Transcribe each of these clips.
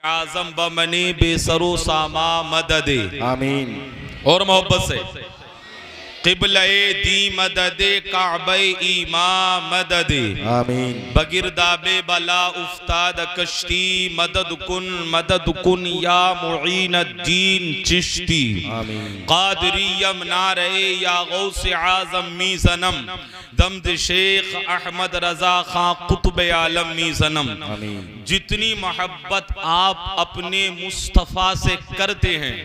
आजम बमनी बेसरो सामा मददे आमीन। और मोहब्बत से क़िबले दी मददे काबे ईमा मददे आमीन। बगिरदाबे बला उफ्ताद कश्ती मदद कुन या मुईन दीन चिश्ती आमीन। कादरियम नारे या गौस आजम मी सनम दमद शेख अहमद रजा खां कुतुब आलम मी सनम। आमीन। जितनी मोहब्बत आप अपने मुस्तफ़ा से करते हैं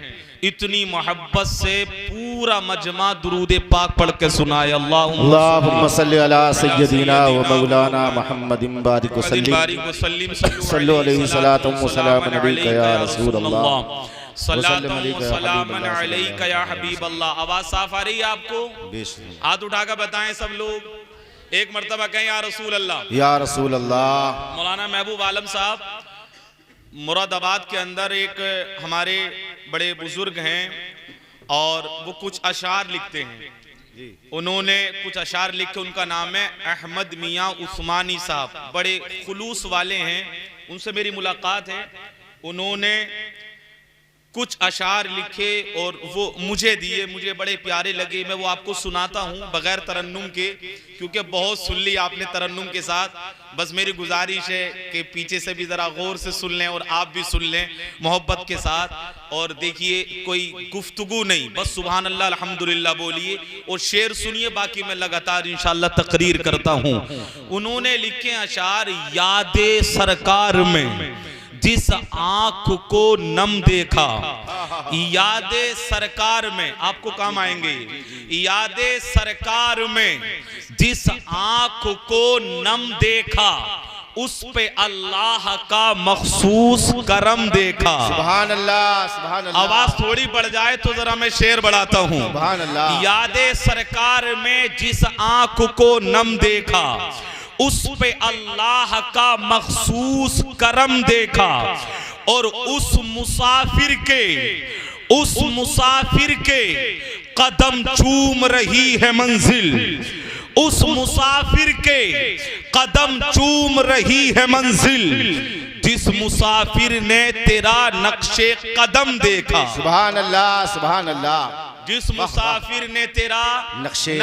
इतनी मोहब्बत से पूरा मजमा दुरूद पाक पढ़ के सुनाए। अल्लाहुम्मा सल्ली अला सय्यदिना व मौलाना मुहम्मदिन बारिक वसल्लिम सल्लल्लाहु अलैहि व सल्लम अलैका या रसूल अल्लाह सलामन अलैका या हबीब अल्लाह। आवाज साफ आ रही है आपको? हाथ उठाकर बताएं सब लोग एक मर्तबा कहें या रसूल अल्लाह। या रसूल अल्लाह। मौलाना महबूब आलम साहब मुरादाबाद के अंदर एक हमारे बड़े बुजुर्ग हैं और वो कुछ अशार लिखते हैं। उन्होंने कुछ अशार लिखे, उनका नाम है अहमद मियाँ उस्मानी साहब, बड़े खुलूस वाले हैं, उनसे मेरी मुलाकात है। उन्होंने कुछ अशार लिखे और वो मुझे दिए, मुझे बड़े प्यारे लगे। मैं वो आपको सुनाता हूँ बगैर तरन्नुम के, क्योंकि बहुत सुन ली आपने तरन्नुम के साथ। बस मेरी गुजारिश है कि पीछे से भी ज़रा गौर से सुन लें और आप भी सुन लें मोहब्बत के साथ। और देखिए कोई गुफ्तगू नहीं, बस सुभान अल्लाह अल्हम्दुलिल्लाह बोलिए और शेर सुनिए, बाकी मैं लगातार इंशाअल्लाह तकरीर करता हूँ। उन्होंने लिखे अशार, यादे सरकार में जिस आंख को नम देखा, यादे सरकार में आपको काम आएंगे। यादे सरकार में जिस आंख को नम देखा उस पे अल्लाह का मखसूस करम देखा। सुभान अल्लाह, सुभान अल्लाह। आवाज थोड़ी बढ़ जाए तो जरा मैं शेर बढ़ाता हूँ। सुभान अल्लाह। यादे सरकार में जिस आंख को नम देखा उस पे अल्लाह का मखसूस करम देखा। और उस मुसाफिर के कदम चूम रही है मंजिल, उस मुसाफिर के कदम चूम रही है मंजिल, जिस मुसाफिर ने तेरा नक्शे कदम देखा। सुभान अल्लाह, सुभान अल्लाह। जिस मुसाफिर ने तेरा नक्शे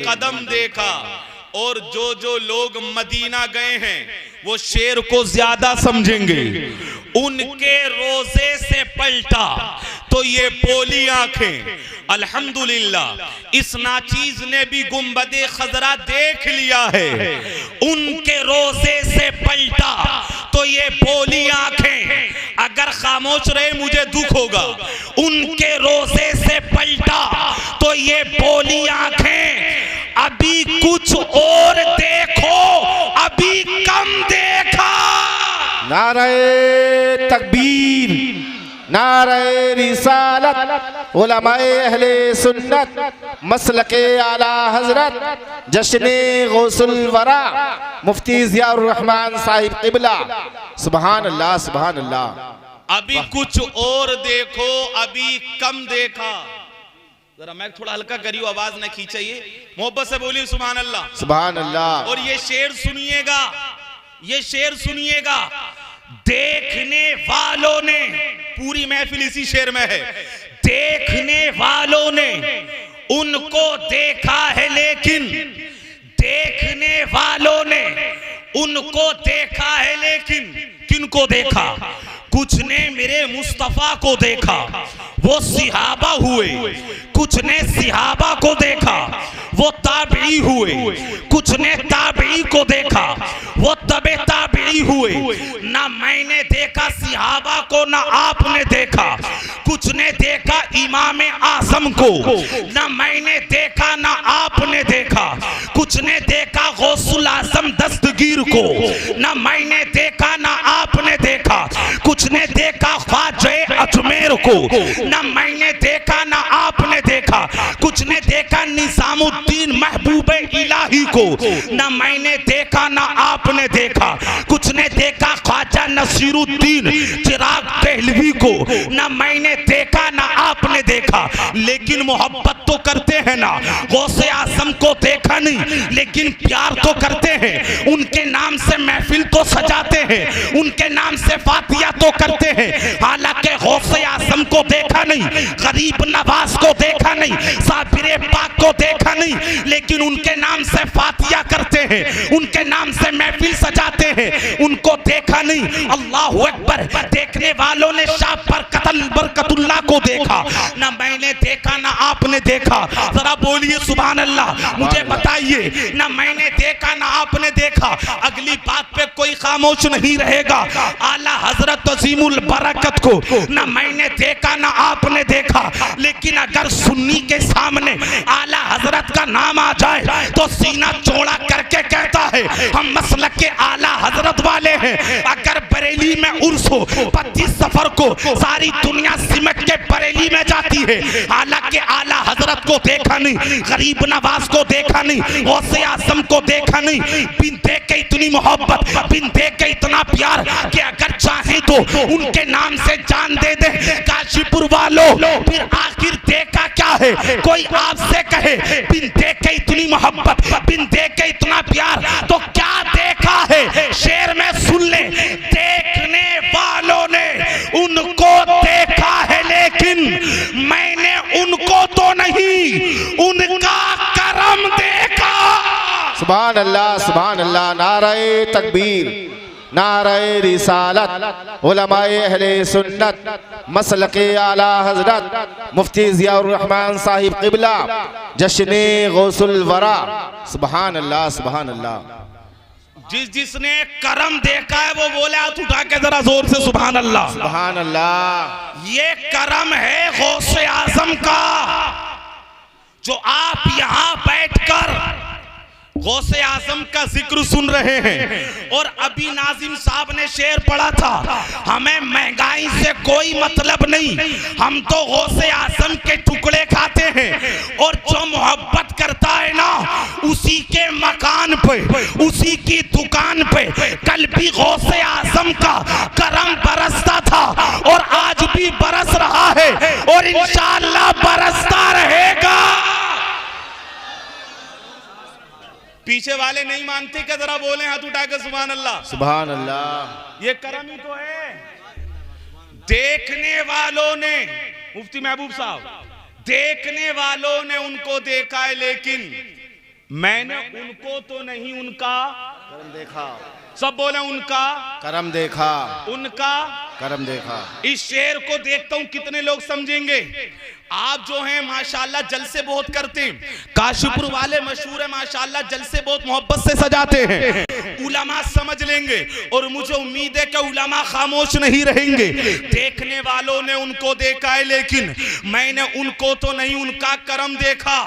कदम देखा। और जो लोग मदीना गए हैं वो शेर को ज्यादा समझेंगे। उनके रोजे से पलटा तो ये पोली आंखें, अल्हम्दुलिल्लाह इस नाचीज ने भी गुंबदे खजरा देख लिया है। उनके रोजे से पलटा तो ये पोली आंखें, अगर खामोश रहे मुझे दुख होगा। उनके रोजे से पलटा तो ये पोली आंखें, अभी कुछ और देखो अभी कम देखा। नारे तकबीर, नारे रिसालत, उलमाए अहले सुन्नत, मसलके आला हजरत, जश्ने गौसुल वरा, मुफ्ती ज़ियाउर रहमान साहिब क़िबला। सुभान अल्लाह, सुभान अल्लाह। अभी कुछ और देखो अभी कम देखा। जरा मैं थोड़ा हल्का करियो, आवाज ना खींचिए, मोहब्बत से बोलिए सुभान अल्लाह, सुभान अल्लाह। और ये शेर सुनिएगा, ये शेर सुनिएगा। देखने वालों ने, पूरी महफिल इसी शेर में है, देखने वालों ने उनको देखा है, लेकिन देखने वालों ने उनको देखा है, लेकिन किनको देखा? कुछ ने मेरे मुस्तफा को देखा, वो सिहाबा हुए। कुछ ने सिहाबा को देखा, वो ताबई हुए। कुछ ने ताबई को देखा, वो तबे ताबई हुए। ना मैंने देखा सिहाबा को, ना आपने देखा। कुछ ने देखा इमाम आजम को, ना मैंने देखा ना आपने देखा। कुछ ने देखा गौसुल आजम दस्तगीर को, ना मैंने देखा ना आपने देखा। कुछ ने देखा ख्वाजा अजमेर को, ना मैंने देखा ना आपने देखा। कुछ ने देखा निजामुद्दीन महबूब इलाही को, ना मैंने देखा ना आपने देखा। कुछ ने देखा ख्वाजा नसीरुद्दीन चिराग पहलवी को, ना मैंने देखा ना आपने देखा लेकिन मोहब्बत तो करते हैं ना। गौसे आजम को देखा नहीं लेकिन प्यार तो करते हैं। उनके नाम से महफिल तो सजाते हैं, उनके नाम से फातिया तो करते हैं। हालांकि गौसे आजम को देखा नहीं, गरीब नवाज को देखा नहीं, साबिर पाक को देखा नहीं, लेकिन उनके नाम से फातिया करते हैं, उनके नाम से महफिल सजाते हैं। उनको देखा नहीं। अल्लाह अकबर। देखने वालों ने शाह बरकतुल्लाह को देखा ना, मैंने देखा ना आपने देखा। जरा बोलिए सुभान अल्लाह। मुझे बताइए, ना मैंने देखा ना आपने देखा, अगली बात पे कोई खामोश नहीं रहेगा। आला हजरत अजीमुल बरकत को ना मैंने देखा ना आपने देखा, लेकिन अगर सुन्नी के सामने आला हजरत का नाम आ जाए तो सीना चौड़ा करके कहता है हम मसलक के आला हजरत वाले हैं। अगर बरेली में उर्स हो 25 सफर को सारी दुनिया सिमट के बरेली में जाती है। हालांकि आला हजरत को देखा नहीं, गरीब नवाज को देखा नहीं, गौसे आजम को देखा नहीं। बिन देख के इतनी मोहब्बत, बिन देख के इतना प्यार कि अगर चाहे तो उनके नाम से जान दे दे। काशीपुर वालों, फिर आखिर देखा क्या है? कोई आपसे कहे बिन देख के इतनी मोहब्बत, बिन देख के इतना प्यार, तो क्या देखा है? शेर में सुन ले, देखने वालों ने उनको देखा है लेकिन मैंने उनको तो नहीं, उनका करम देखा। सुभान अल्लाह, सुभान अल्लाह। नारे तकबीर, नारे रिसालत, उलमाए अहले सुन्नत, मसलके आला हजरत मुफ्ती ज़ियाउर रहमान साहिब क़िबला, जश्ने गौसुल वरा। सुभान अल्लाह, सुभान अल्लाह। जिसने करम देखा है वो बोले हाथ उठा के जरा जोर से सुभान अल्लाह। सुभान अल्लाह। ये करम है गौसे आजम का, जो आप यहाँ बैठकर गौसे आजम का जिक्र सुन रहे हैं। और अभी नाजिम साहब ने शेर पढ़ा था, हमें महंगाई से कोई मतलब नहीं, हम तो गौसे आजम के टुकड़े खाते हैं। और जो मोहब्बत करता है ना, उसी के मकान पे, उसी की दुकान पे कल भी गौसे आजम का करम बरसता था और आज भी बरस रहा है और इंशाअल्लाह बरसता रहेगा। पीछे वाले नहीं मानते क्या? जरा बोले हाथ उठाकर सुभान अल्लाह। सुभान अल्लाह। ये करम ही तो है। देखने वालों ने, मुफ्ती महबूब साहब, देखने वालों ने उनको देखा है लेकिन मैंने उनको तो नहीं, उनका करम देखा। सब बोले उनका करम देखा, उनका करम देखा। इस शेर को देखता हूं कितने लोग समझेंगे। आप जो हैं माशाल्लाह जलसे बहुत करते हैं, काशीपुर वाले मशहूर है माशाल्लाह, जलसे बहुत मोहब्बत से सजाते हैं। उलमा समझ लेंगे और मुझे उम्मीद है कि उलमा खामोश नहीं रहेंगे। देखने वालों ने उनको देखा है लेकिन मैंने उनको तो नहीं, उनका करम देखा।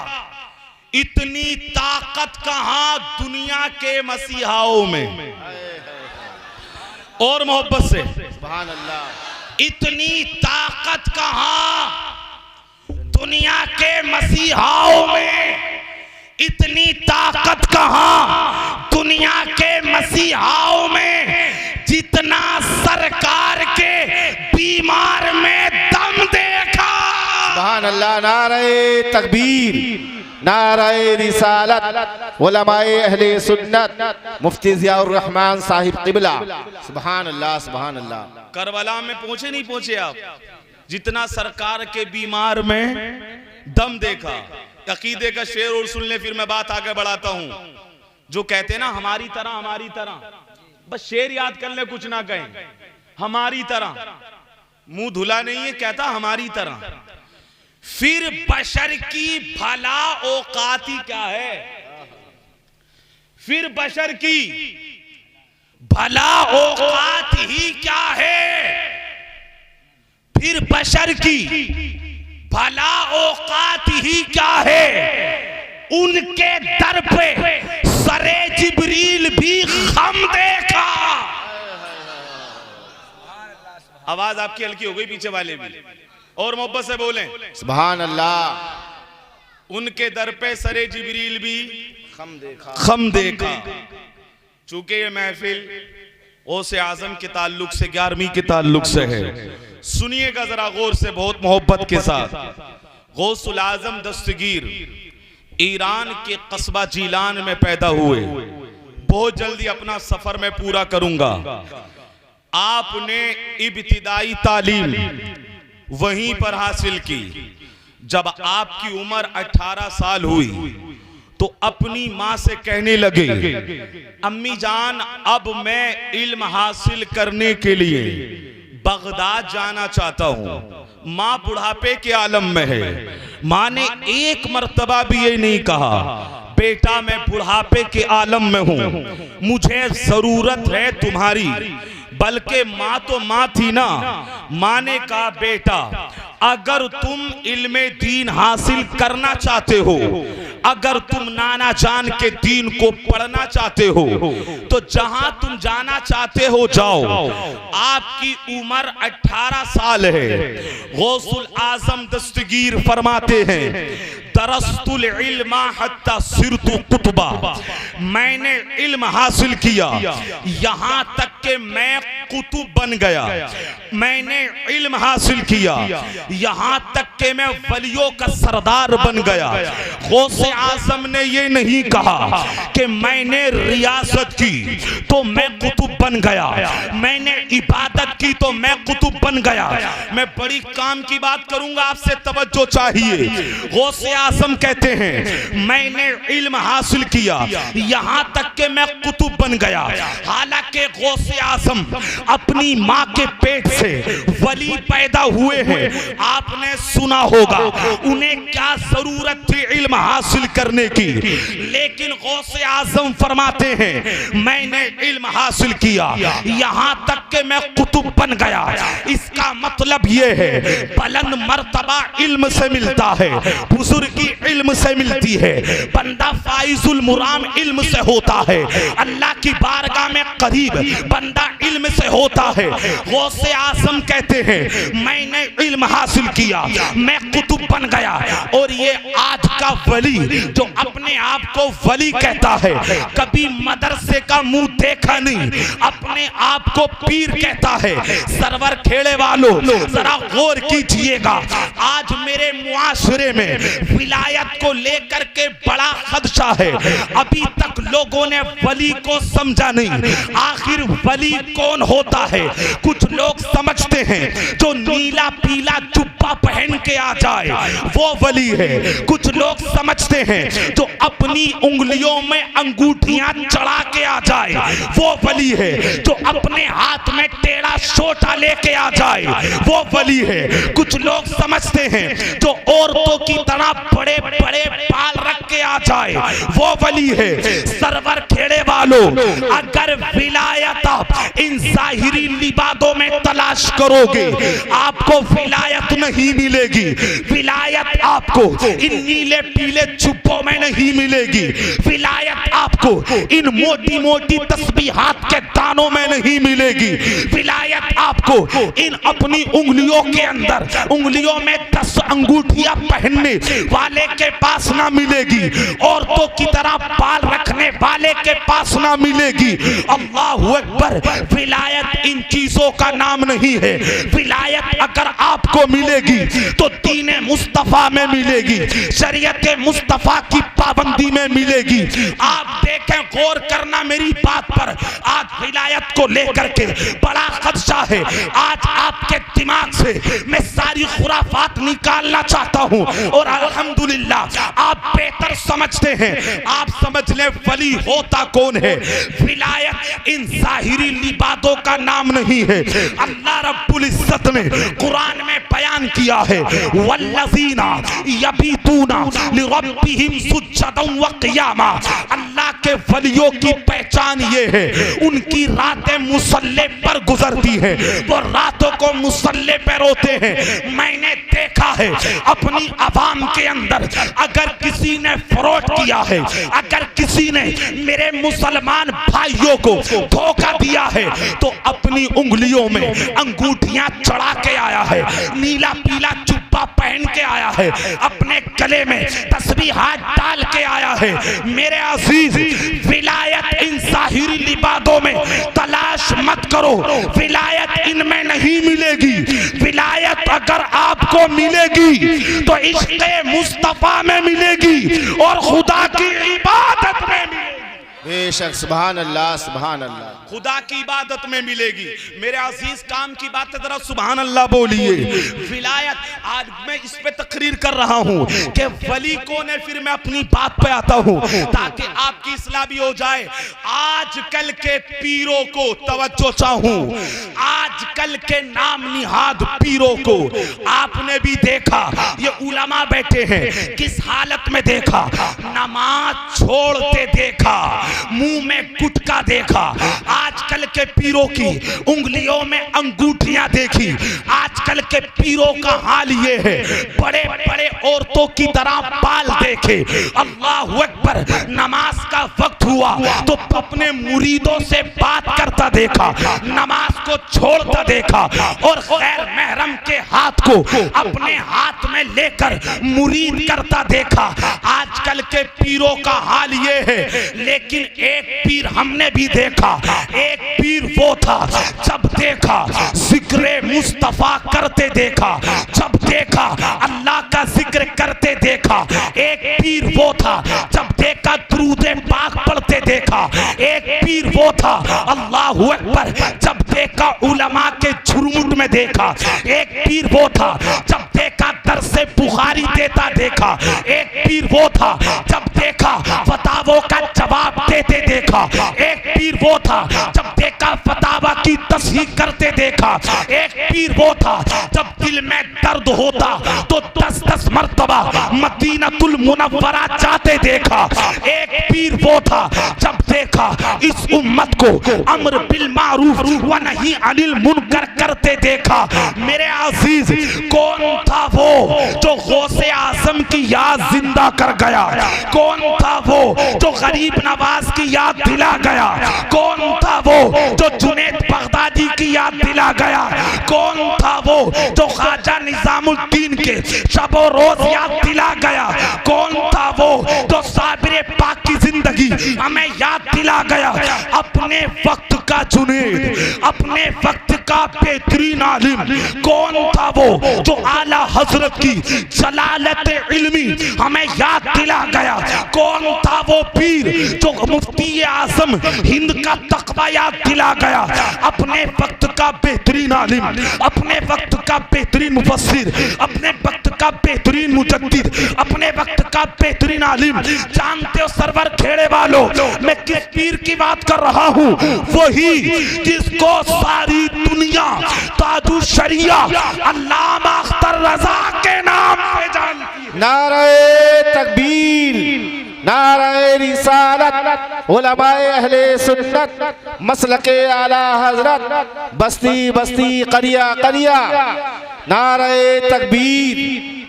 इतनी ताकत कहां दुनिया के मसीहाओं में, और मोहब्बत से सुभान अल्लाह। इतनी ताकत कहां दुनिया के मसीहाओं में, इतनी ताकत कहां दुनिया के मसीहाओं में जितना सरकार के बीमार में दम देखा। सुभान अल्लाह। नारे तकबीर, नारे रिसालत, उलमाए अहले सुन्नत, मुफ्ती ज़ियाउर रहमान साहिब क़िबला। सुभान अल्लाह, सुभान अल्लाह। करबला में पहुंचे नहीं पहुंचे आप? जितना सरकार के बीमार में दम देखा। अकीदे का शेर और सुन ले, फिर मैं बात आगे बढ़ाता हूं। जो कहते हैं ना हमारी तरह, हमारी तरह, बस शेर याद कर ले, कुछ ना कहें। हमारी तरह, मुंह धुला नहीं है, कहता हमारी तरह। फिर बशर की भला औकाती क्या है? फिर बशर की भला औकात ही क्या है? फिर बशर की भला औकात ही क्या है? उनके दर पे सरे जिब्रील भी खम देखा। आवाज आपकी हल्की हो गई, पीछे वाले भी और मोहब्बत से बोलें सुभान अल्लाह। उनके दर पे सरे जिब्रील भी खम देखा, खम देखा। चूंकि ये महफिल गौसे आजम के ताल्लुक से, 11वीं के ताल्लुक से है, सुनिएगा जरा गौर से, बहुत मोहब्बत के साथ। गौसुल आजम दस्तगीर ईरान के कस्बा जीलान में पैदा हुए। बहुत जल्दी अपना सफर में पूरा करूंगा। आपने इब्तिदाई तालीम वहीं पर हासिल की। जब आपकी उम्र 18 साल हुई तो अपनी माँ से कहने लगे, अम्मी जान अब मैं इल्म हासिल करने के लिए बगदाद जाना चाहता हूँ। माँ बुढ़ापे के आलम में है। माँ ने एक मर्तबा भी ये नहीं कहा, बेटा मैं बुढ़ापे के आलम में हूँ, मुझे जरूरत है तुम्हारी। बल्कि माँ तो माँ थी ना। माँ ने कहा, बेटा अगर तुम इल्मे दीन हासिल करना चाहते हो, अगर तुम नाना जान के दीन को पढ़ना चाहते हो तो जहां तुम जाना चाहते हो जाओ। आपकी उम्र 18 साल है। गौसुल आजम दस्तगीर फरमाते हैं, दरस्तुल इल्मा हत्ता सिरतु कुतबा, मैंने इल्म हासिल किया यहां तक कि मैं कुतुब बन गया। मैंने इल्म हासिल किया यहां तक कि मैं वलियों का सरदार बन गया। गौसे आजम ने ये नहीं कहा कि मैंने रियासत की तो मैं कुतुब बन गया, मैंने इबादत की तो मैं कुतुब बन गया। मैं बड़ी काम की बात करूंगा, आपसे तवज्जो चाहिए। गौसे आजम कहते हैं मैंने इल्म हासिल किया यहां तक कि मैं कुतुब बन गया। हालांकि गौसे आजम अपनी माँ के पेट से वली पैदा हुए हैं। आपने सुना होगा उन्हें क्या जरूरत थी इल्म हासिल करने की, लेकिन गौसे आजम फरमाते हैं मैंने इल्म हासिल किया यहां तक कि मैं कुतुब बन गया। इसका मतलब यह है बुलंद मर्तबा इल्म से मिलता है, बुजुर्ग की इल्म से मिलती है। बंदा फाइजुल मुराम इल्म से होता है, अल्लाह की बारगाह में करीब बंदा इल्म से होता है। गौसे आजम कहते हैं मैंने इल्म हासिल किया, मैं कुतुब बन गया। और ये आज का वली जो अपने आप को वली कहता है, कभी मदरसे का मुंह देखा नहीं, अपने आप को पीर कहता है। सरवर खेड़े वालों जरा गौर कीजिएगा, आज मेरे मुआशरे में विलायत को लेकर के बड़ा खदशा है। अभी तक लोगों ने वली को समझा नहीं। आखिर वली कौन होता है? कुछ लोग समझते हैं जो नीला पीला जुब्बा पहन के आ जाए वो वली है। कुछ लोग समझते हैं जो अपनी उंगलियों में अंगूठियां चढ़ा के आ जाए वो वली है। जो अपने हाथ में टेढ़ा सोटा लेके आ जाए वो वली है। कुछ लोग समझते हैं जो औरतों की तरह बड़े बड़े बाल रख के आ जाए वो वली है। सरवर खेड़े वालों, अगर विलायत आप इन जाहिरी लिबादों में तलाश करोगे आपको विलायत नहीं मिलेगी। विलायत आपको इन नीले पीले जुब्बों में नहीं मिलेगी। विलायत आपको इन मोटी मोटी तस्बीहात के दानों में नहीं मिलेगी। विलायत आपको इन अपनी उंगलियों के अंदर उंगलियों में 10 अंगूठियां पहनने वाले के पास ना मिलेगी। औरतों की तरह बाल रखने वाले के पास ना मिलेगी। अल्लाहु अकबर। विलायत इन चीजों का नाम नहीं है। विलायत अगर आपको मिलेगी तो दीन मुस्तफा में मिलेगी, शरीयत मुस्तफा की पाबंदी में मिलेगी। आप देखें, गौर करना मेरी बात पर। आज विलायत को लेकर के बड़ा खदशा है। आज आपके दिमाग से मैं सारी खुराफात निकालना चाहता हूं और अल्हम्दुलिल्लाह आप बेहतर समझते हैं। आप समझ ले वली होता कौन है। विलायत इन जाहिरी लिबादों का नाम नहीं है। अल्लाह रब्बुल इज्जत ने कुरान में बयान किया है, वल्लज़ीना यबीतूना लिरब्बिहिम सुज्जदन व क़ियामा। अल्लाह के वलियों की पहचान ये है, उनकी रातें मुसल्ले पर गुजरती हैं, वो रातों को मुसल्ले पर रोते हैं। मैंने देखा है अपनी आवाम के अंदर, अगर किसी ने फ्रॉड किया है, अगर किसी ने मेरे मुसलमान भाइयों को धोखा दिया है तो अपनी उंगलियों में अंगूठियां चढ़ा के आया है, नीला पीला जुब्बा पहन के आया है, अपने गले में तस्बीह हाथ डाल के आया है। मेरे अजीज, विलायत इन ज़ाहिरी लिबादों में तलाश मत करो, विलायत इनमें नहीं मिलेगी। विलायत अगर आपको मिलेगी तो इश्क़े मुस्तफ़ा में मिलेगी और खुदा की इबादत में मिलेगी। बेशक, सुभान अल्लाह, सुभान अल्लाह। खुदा की इबादत में मिलेगी। मेरे अजीज काम की बात है, जरा सुभान अल्लाह बोलिए। विलायत, आज मैं इस पे तकरीर कर रहा हूँ कि वली कौन है, फिर मैं अपनी बात पे आता हूँ ताकि आपकी इस्लाह भी हो जाए। आजकल के पीरों को तवज्जो चाहूँ, आजकल के नाम निहाद पीरों को आपने भी देखा, ये उलमा बैठे हैं, किस हालत में देखा? नमाज छोड़ते देखा, मुंह में गुटखा देखा। आजकल के पीरों की उंगलियों में अंगूठियां देखी। आजकल के पीरों का हाल ये है, बड़े बड़े औरतों की तरह बाल देखे। अल्लाह अकबर, नमाज का वक्त हुआ तो अपने मुरीदों से बात करता देखा, नमाज को छोड़ता देखा और गैर महरम के हाथ को अपने हाथ में लेकर मुरीद करता देखा। आजकल के पीरों का हाल ये है। लेकिन एक पीर हमने भी देखा, एक पीर वो था जब देखा जिक्र मुस्तफा करते देखा, जब देखा अल्लाह का जिक्र करते देखा। एक पीर वो था जब देखा दुरूद पाक पढ़ते देखा। एक पीर वो था अल्लाहु अकबर जब देखा उलमा के झुरमुट में देखा। एक पीर वो था जब देखा दरसे बुखारी देता देखा। एक पीर वो था जब देखा फतावों का जवाब देते देखा। एक पीर वो था जब देखा फतावा की तस्हीह करते देखा। एक पीर वो था जब दिल में दर्द होता तो 10-10 मर्तबा मदीनतुल मुनव्वरा जाते देखा। एक पीर वो था जब देखा इस उम्मत को अम्र बिल मारूफ व नही अनिल मुनकर करते देखा। मेरे अजीज, कौन था वो जो गौसे आजम की याद जिंदा कर गया? कौन था वो जो गरीब नवाज की याद दिला गया? कौन था वो जो जुनैद बगदादी की याद दिला गया? कौन था वो जो ख्वाजा निजामुद्दीन के शबो रोज याद दिला गया? कौन था वो जो साबिर पाक की जिंदगी हमें याद दिला गया? अपने वक्त का जुनैद, अपने वक्त का बेहतरीन आलिम। कौन था वो जो आला हजरत की जलालत इल्मी हमें याद दिला गया? कौन था वो पीर जो मुफ्ती आजम हिंद का तकवा याद दिला गया? अपने वक्त का बेहतरीन आलिम, अपने वक्त का बेहतरीन मुफस्सिर, अपने वक्त का बेहतरीन मुजद्दिद, अपने वक्त का बेहतरीन आलिम। जानते हो सरवर खेड़े वालों, मैं किस पीर की बात कर रहा हूँ? वही जिसको सारी दुनिया ताजु शरिया अल्लामा अख्तर रजा के नाम पे जानती है। नारे तकबीर, नारे रिसालत, उलमाए अहले सुन्नत, मसलके आला हजरत, बस्ती बस्ती करिया करिया। नारे तकबीर,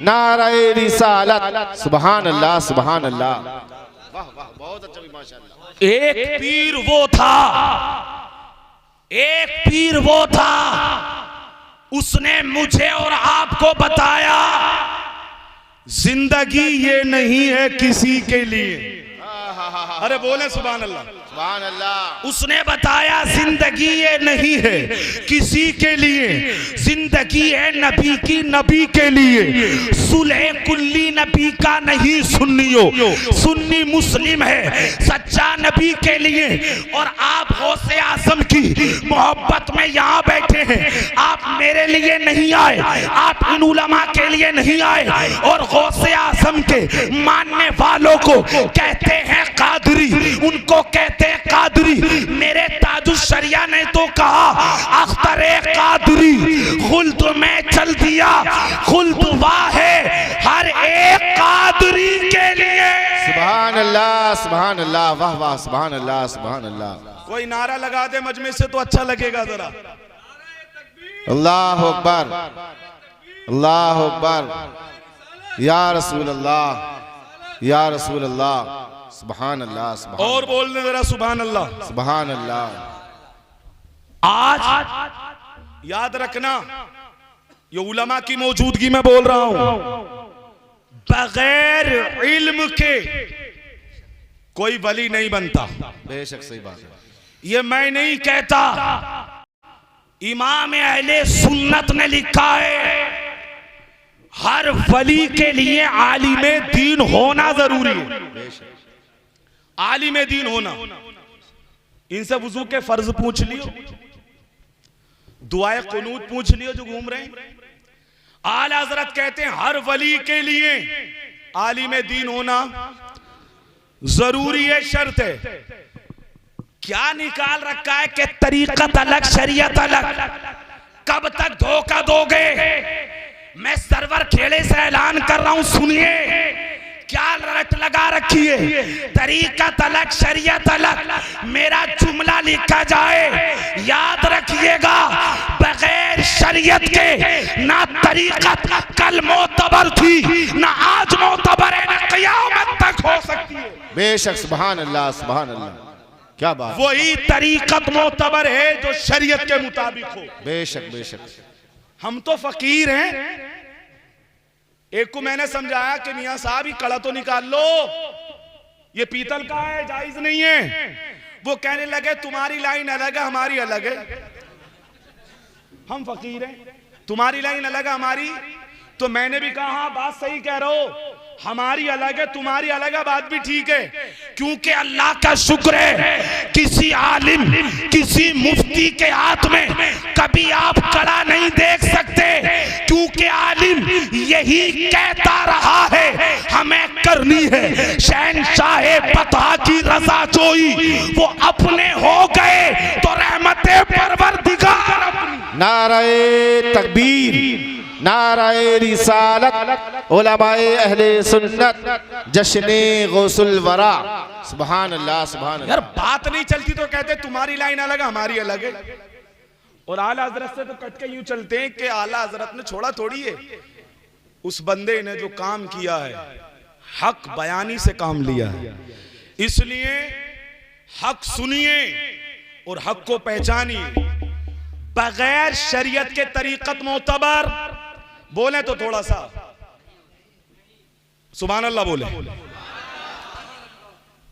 नारे रिसालत, सुभान अल्लाह, सुभान अल्लाह। वाह वाह, बहुत अच्छा, माशाअल्लाह। एक पीर वो था, एक पीर वो था, उसने मुझे और आपको बताया जिंदगी ये नहीं है किसी के लिए। अरे बोले सुभान अल्लाह, सुभान अल्लाह। उसने बताया जिंदगी ये नहीं है किसी के लिए, जिंदगी है नबी की, नबी के लिए। सुलह कुल्ली नबी का नहीं सुन्नियों, सुन्नी मुस्लिम है सच्चा नबी के लिए। और आप गौसे आजम की मोहब्बत में यहाँ बैठे हैं, आप मेरे लिए नहीं आए, आप इन उलमा के लिए नहीं आए। और गौसे आजम के मानने वालों को कहते हैं कादरी, उनको कहते हैं कादरी। मेरे ताजुश शरिया ने तो कहा अख्तरे कादरी खुल्द में चल दिया, खुल्द वाह है हर एक कादरी के लिए। सुभान अल्लाह, सुभान अल्लाह, वाह वाह, सुभान अल्लाह, सुभान अल्लाह। कोई नारा लगा दे मजमे से तो अच्छा लगेगा जरा। अल्लाह अकबर, अल्लाह अकबर, या रसूल अल्लाह, या रसूल अल्लाह, सुभान अल्लाह, सुभान। और बोल दे जरा सुभान अल्लाह, सुभान अल्लाह। आज याद रखना, ये उलमा की मौजूदगी में बोल रहा हूं, बगैर इल्म के कोई वली नहीं बनता। बेशक सही बात है। ये मैं नहीं कहता, इमाम अहले सुन्नत ने लिखा है हर वली के लिए आलिमे दीन होना जरूरी है। आलिमे दीन होना। इनसे वुजू के फर्ज पूछ लियो, दुआए कुनूत पूछ लियो जो घूम रहे हैं। आला हजरत कहते हैं हर वली के लिए आलिमे दीन होना जरूरी है, शर्त है। क्या निकाल रखा है कि तरीकत अलग शरीयत अलग। कब तक धोखा दोगे? मैं सरवर खेड़े से ऐलान कर रहा हूं, सुनिए क्या रट लगा रखी है। तरीकत अलग शरीयत अलग। मेरा जुमला लिखा जाए, याद रखिएगा, बगैर शरीयत के ना तरीकत कल मोतबर थी, ना आज मोतबर है, ना क़यामत तक हो सकती है। बेशक, सुभान अल्लाह, सुभान अल्लाह, क्या बात। वही तरीकत मोतबर है जो शरीयत के मुताबिक हो। बेशक बेशक। हम तो फकीर हैं। एक को मैंने समझाया कि मियां साहब ही कड़ा तो निकाल लो, ये पीतल का है, जायज नहीं है। वो कहने लगे तुम्हारी लाइन अलग है, हमारी अलग है। हम फकीर हैं, तुम्हारी लाइन अलग है, हमारी। तो मैंने भी कहा हाँ बात सही कह रहे हो, हमारी अलग है तुम्हारी अलग है, बात भी ठीक है। क्योंकि अल्लाह का शुक्र है किसी आलिम किसी मुफ्ती के हाथ में कभी आप कड़ा नहीं देख सकते, क्योंकि आलिम यही कहता रहा है हमें करनी है। शहंशाह फतह की रज़ा जोई वो अपने हो गए तो रहमते परवरदिगार अपनी। नारे तकबीर, नारे रिसालत, उलमाए अहले सुन्नत, जश्ने गौसुल वरा। सुभान अल्लाह, सुभान अल्लाह। यार बात नहीं चलती तो कहते तुम्हारी लाइन अलग है, हमारी अलग है। और आला हजरत से तो कट के यूं चलते हैं कि आला हजरत ने छोड़ा थोड़ी है। उस बंदे ने जो काम किया है हक बयानी से काम लिया है, इसलिए हक सुनिए और हक को पहचानिए। बगैर शरीयत के तरीकत मोतबर बोले तो थोड़ा सा सुभान अल्लाह बोले।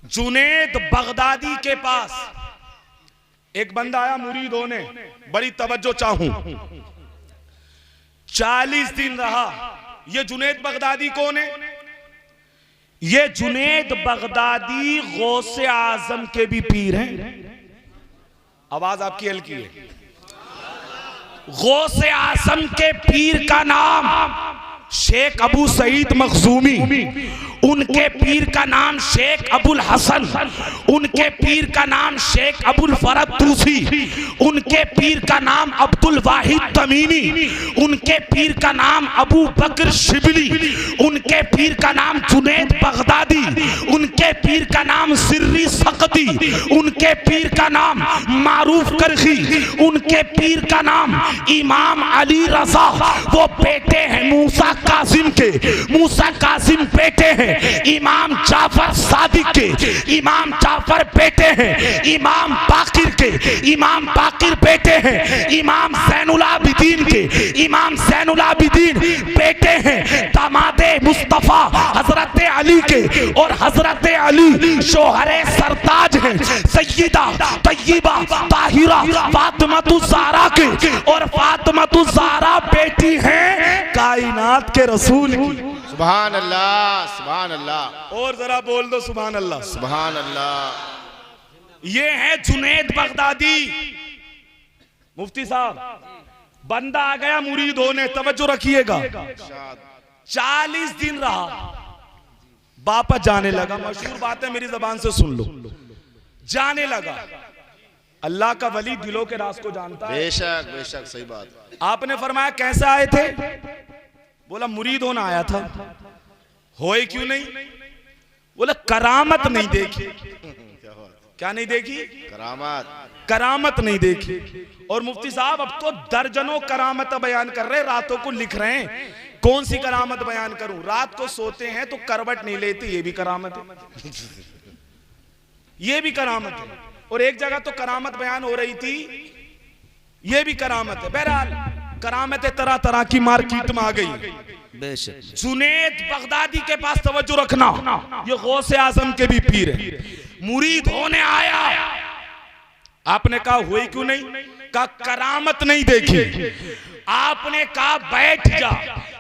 जुनेद बगदादी के पास एक बंदा आया मुरीद होने, बड़ी तवज्जो चाहूं। 40 दिन रहा। ये जुनेद बगदादी कौन है? ये जुनेद बगदादी गौसे आजम के भी पीर हैं। आवाज आपकी हल्की है। गौसे आजम के पीर का नाम शेख अबू सईद मखजूमी, उनके पीर का नाम शेख अबुल हसन, उनके पीर का नाम शेख अबुल फरद तूसी, उनके पीर का नाम अब्दुल वाहिद तमीमी, उनके पीर का नाम अबू बकर शिबली, उनके पीर का नाम जुनेद बगदादी, उनके पीर का नाम सिर्री सकती, उनके पीर का नाम मारूफ करखी, उनके पीर का नाम इमाम अली रजा। वो बेटे हैं मूसा कासिम के, मूसा कासिम बेटे हैं इमाम जाफर सादिक के, इमाम जाफर बेटे हैं इमाम बाकिर के, इमाम बाकिर बेटे हैं इमाम ज़ैनुल आबिदीन के, इमाम ज़ैनुल आबिदीन बेटे हैं दामादे मुस्तफ़ा हजरत अली के, और हजरत अली शोहरे सरताज हैं सय्यदा तय्यबा ताहिरा फातिमातु ज़हरा के, और फातिमातु ज़हरा बेटी हैं कायनात के रसूल की। सुभान अल्लाह, सुभान अल्लाह। और जरा बोल दो सुभान अल्लाह, सुभान अल्लाह। ये है जुनेद बगदादी। मुफ्ती साहब बंदा आ गया मुरीद होने, तवज्जो रखिएगा। 40 दिन रहा, वापस जाने लगा। मशहूर बात है, मेरी जबान से सुन लो। जाने लगा। अल्लाह का वली दिलों के राज को जानता है। बेशक बेशक, सही बात। आपने फरमाया कैसे आए थे? बोला मुरीद होना आया था। होए क्यों नहीं? बोला करामत नहीं देखी। क्या नहीं देखी? करामत, करामत नहीं देखी। और मुफ्ती साहब अब तो दर्जनों करामत बयान कर रहे, रातों को लिख रहे हैं। कौन सी करामत बयान करूं? रात को सोते हैं तो करवट नहीं लेते, ये भी करामत है। ये भी करामत है। और एक जगह तो करामत बयान हो रही थी, ये भी करामत है। बहरहाल करामतें तरह तरह की मार्केट में आ गई। जुनेद बगदादी के पास तवज्जो रखना, ये गौसे आजम के भी पीर है। मुरीद होने आया, आपने कहा हुई क्यों नहीं? कहा करामत नहीं देखी। आपने कहा बैठ जा,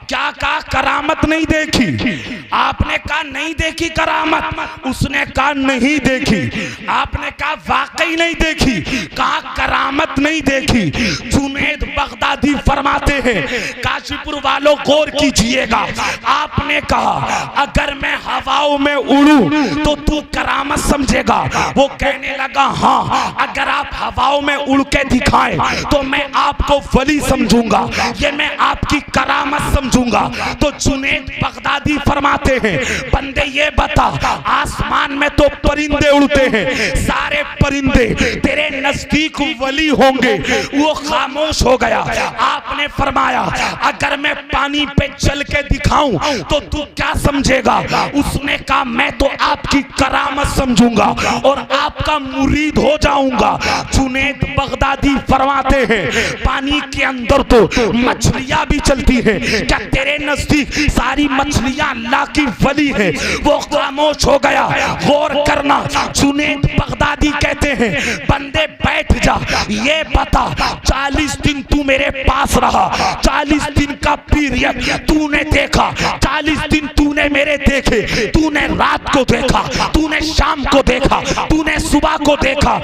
क्या कहा? करामत नहीं देखी। आपने कहा नहीं देखी करामत, उसने कहा नहीं देखी। आपने कहा वाकई नहीं देखी, कहा करामत नहीं देखी। जुनैद बगदादी फरमाते हैं, काशीपुर वालों गौर कीजिएगा, आपने कहा अगर मैं हवाओं में उड़ूं तो तू करामत समझेगा। वो कहने लगा हाँ, अगर आप हवाओं में उड़ के दिखाएं तो मैं आपको वली समझूंगा, ये मैं आपकी करामत समझूंगा। तो जुनैद बगदादी फरमाते हैं, बंदे ये बता, आसमान में तो परिंदे उड़ते हैं, सारे परिंदे तेरे नजदीक वली होंगे। वो खामोश हो गया। आपने फरमाया अगर मैं पानी पे चल के दिखाऊं तो तू क्या समझेगा? उसने कहा मैं तो आपकी करामत समझूंगा और आपका मुरीद हो जाऊंगा। जुनैद बगदादी फरमाते हैं, पानी के अंदर तो मछलियां भी चलती हैं, क्या तेरे नजदीक सारी मछलियां अल्लाह की वली है? वो खामोश हो गया। गौर करना, जुनैद बगदादी कहते हैं, बंदे बैठ जा, ये बता 40 दिन तू मेरे पास रहा, 40 दिन का पीरियड तूने देखा, 40 दिन तूने मेरे देखे, तूने रात को देखा, तूने शाम को देखा, तूने सुबह को देखा,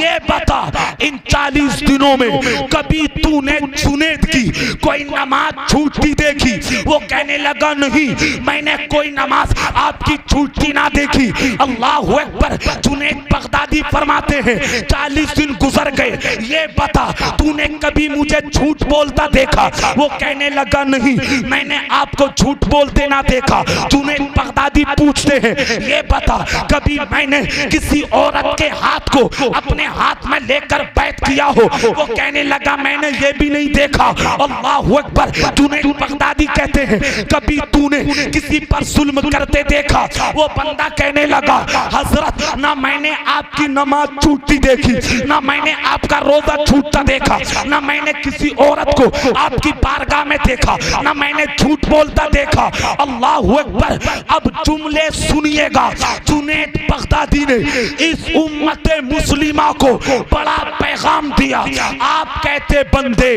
ये बता इन 40 दिनों में कभी तूने जुनैद की कोई नमाज छूटती देखी? वो कहने लगा नहीं, मैंने कोई नमाज आपकी छूटती ना देखी। अल्लाह अकबर। जुनैद बगदादी फरमाते हैं 40 दिन गुजर गए, ये बता तूने कभी मुझे झूठ बोलता देखा? वो कहने लगा नहीं, मैंने आपको झूठ बोलते ना देखा। जुनैद बगदादी पूछते हैं, ये बता कभी मैंने किसी औरत के हाथ को अपने हाथ में लेकर बैत किया हो? वो कहने लगा मैंने ये भी नहीं देखा। अल्लाह अकबर। जुनैद बगदादी कहते हैं कभी तूने किसी पर जुल्म करते देखा? वो बंदा कहने लगा हजरत ना मैंने आपकी नमाज छूटती देखी, ना मैंने आपका रोजा छूटता देखा, ना मैंने किसी औरत को आपकी बारगाह में देखा, ना मैंने झूठ बोलता देखा। अल्लाह अकबर। अब जुमले सुनिएगा, जुनैद बगदादी ने इस उम्मत मुस्लिमा को बड़ा पैगाम दिया। आप कहते बंदे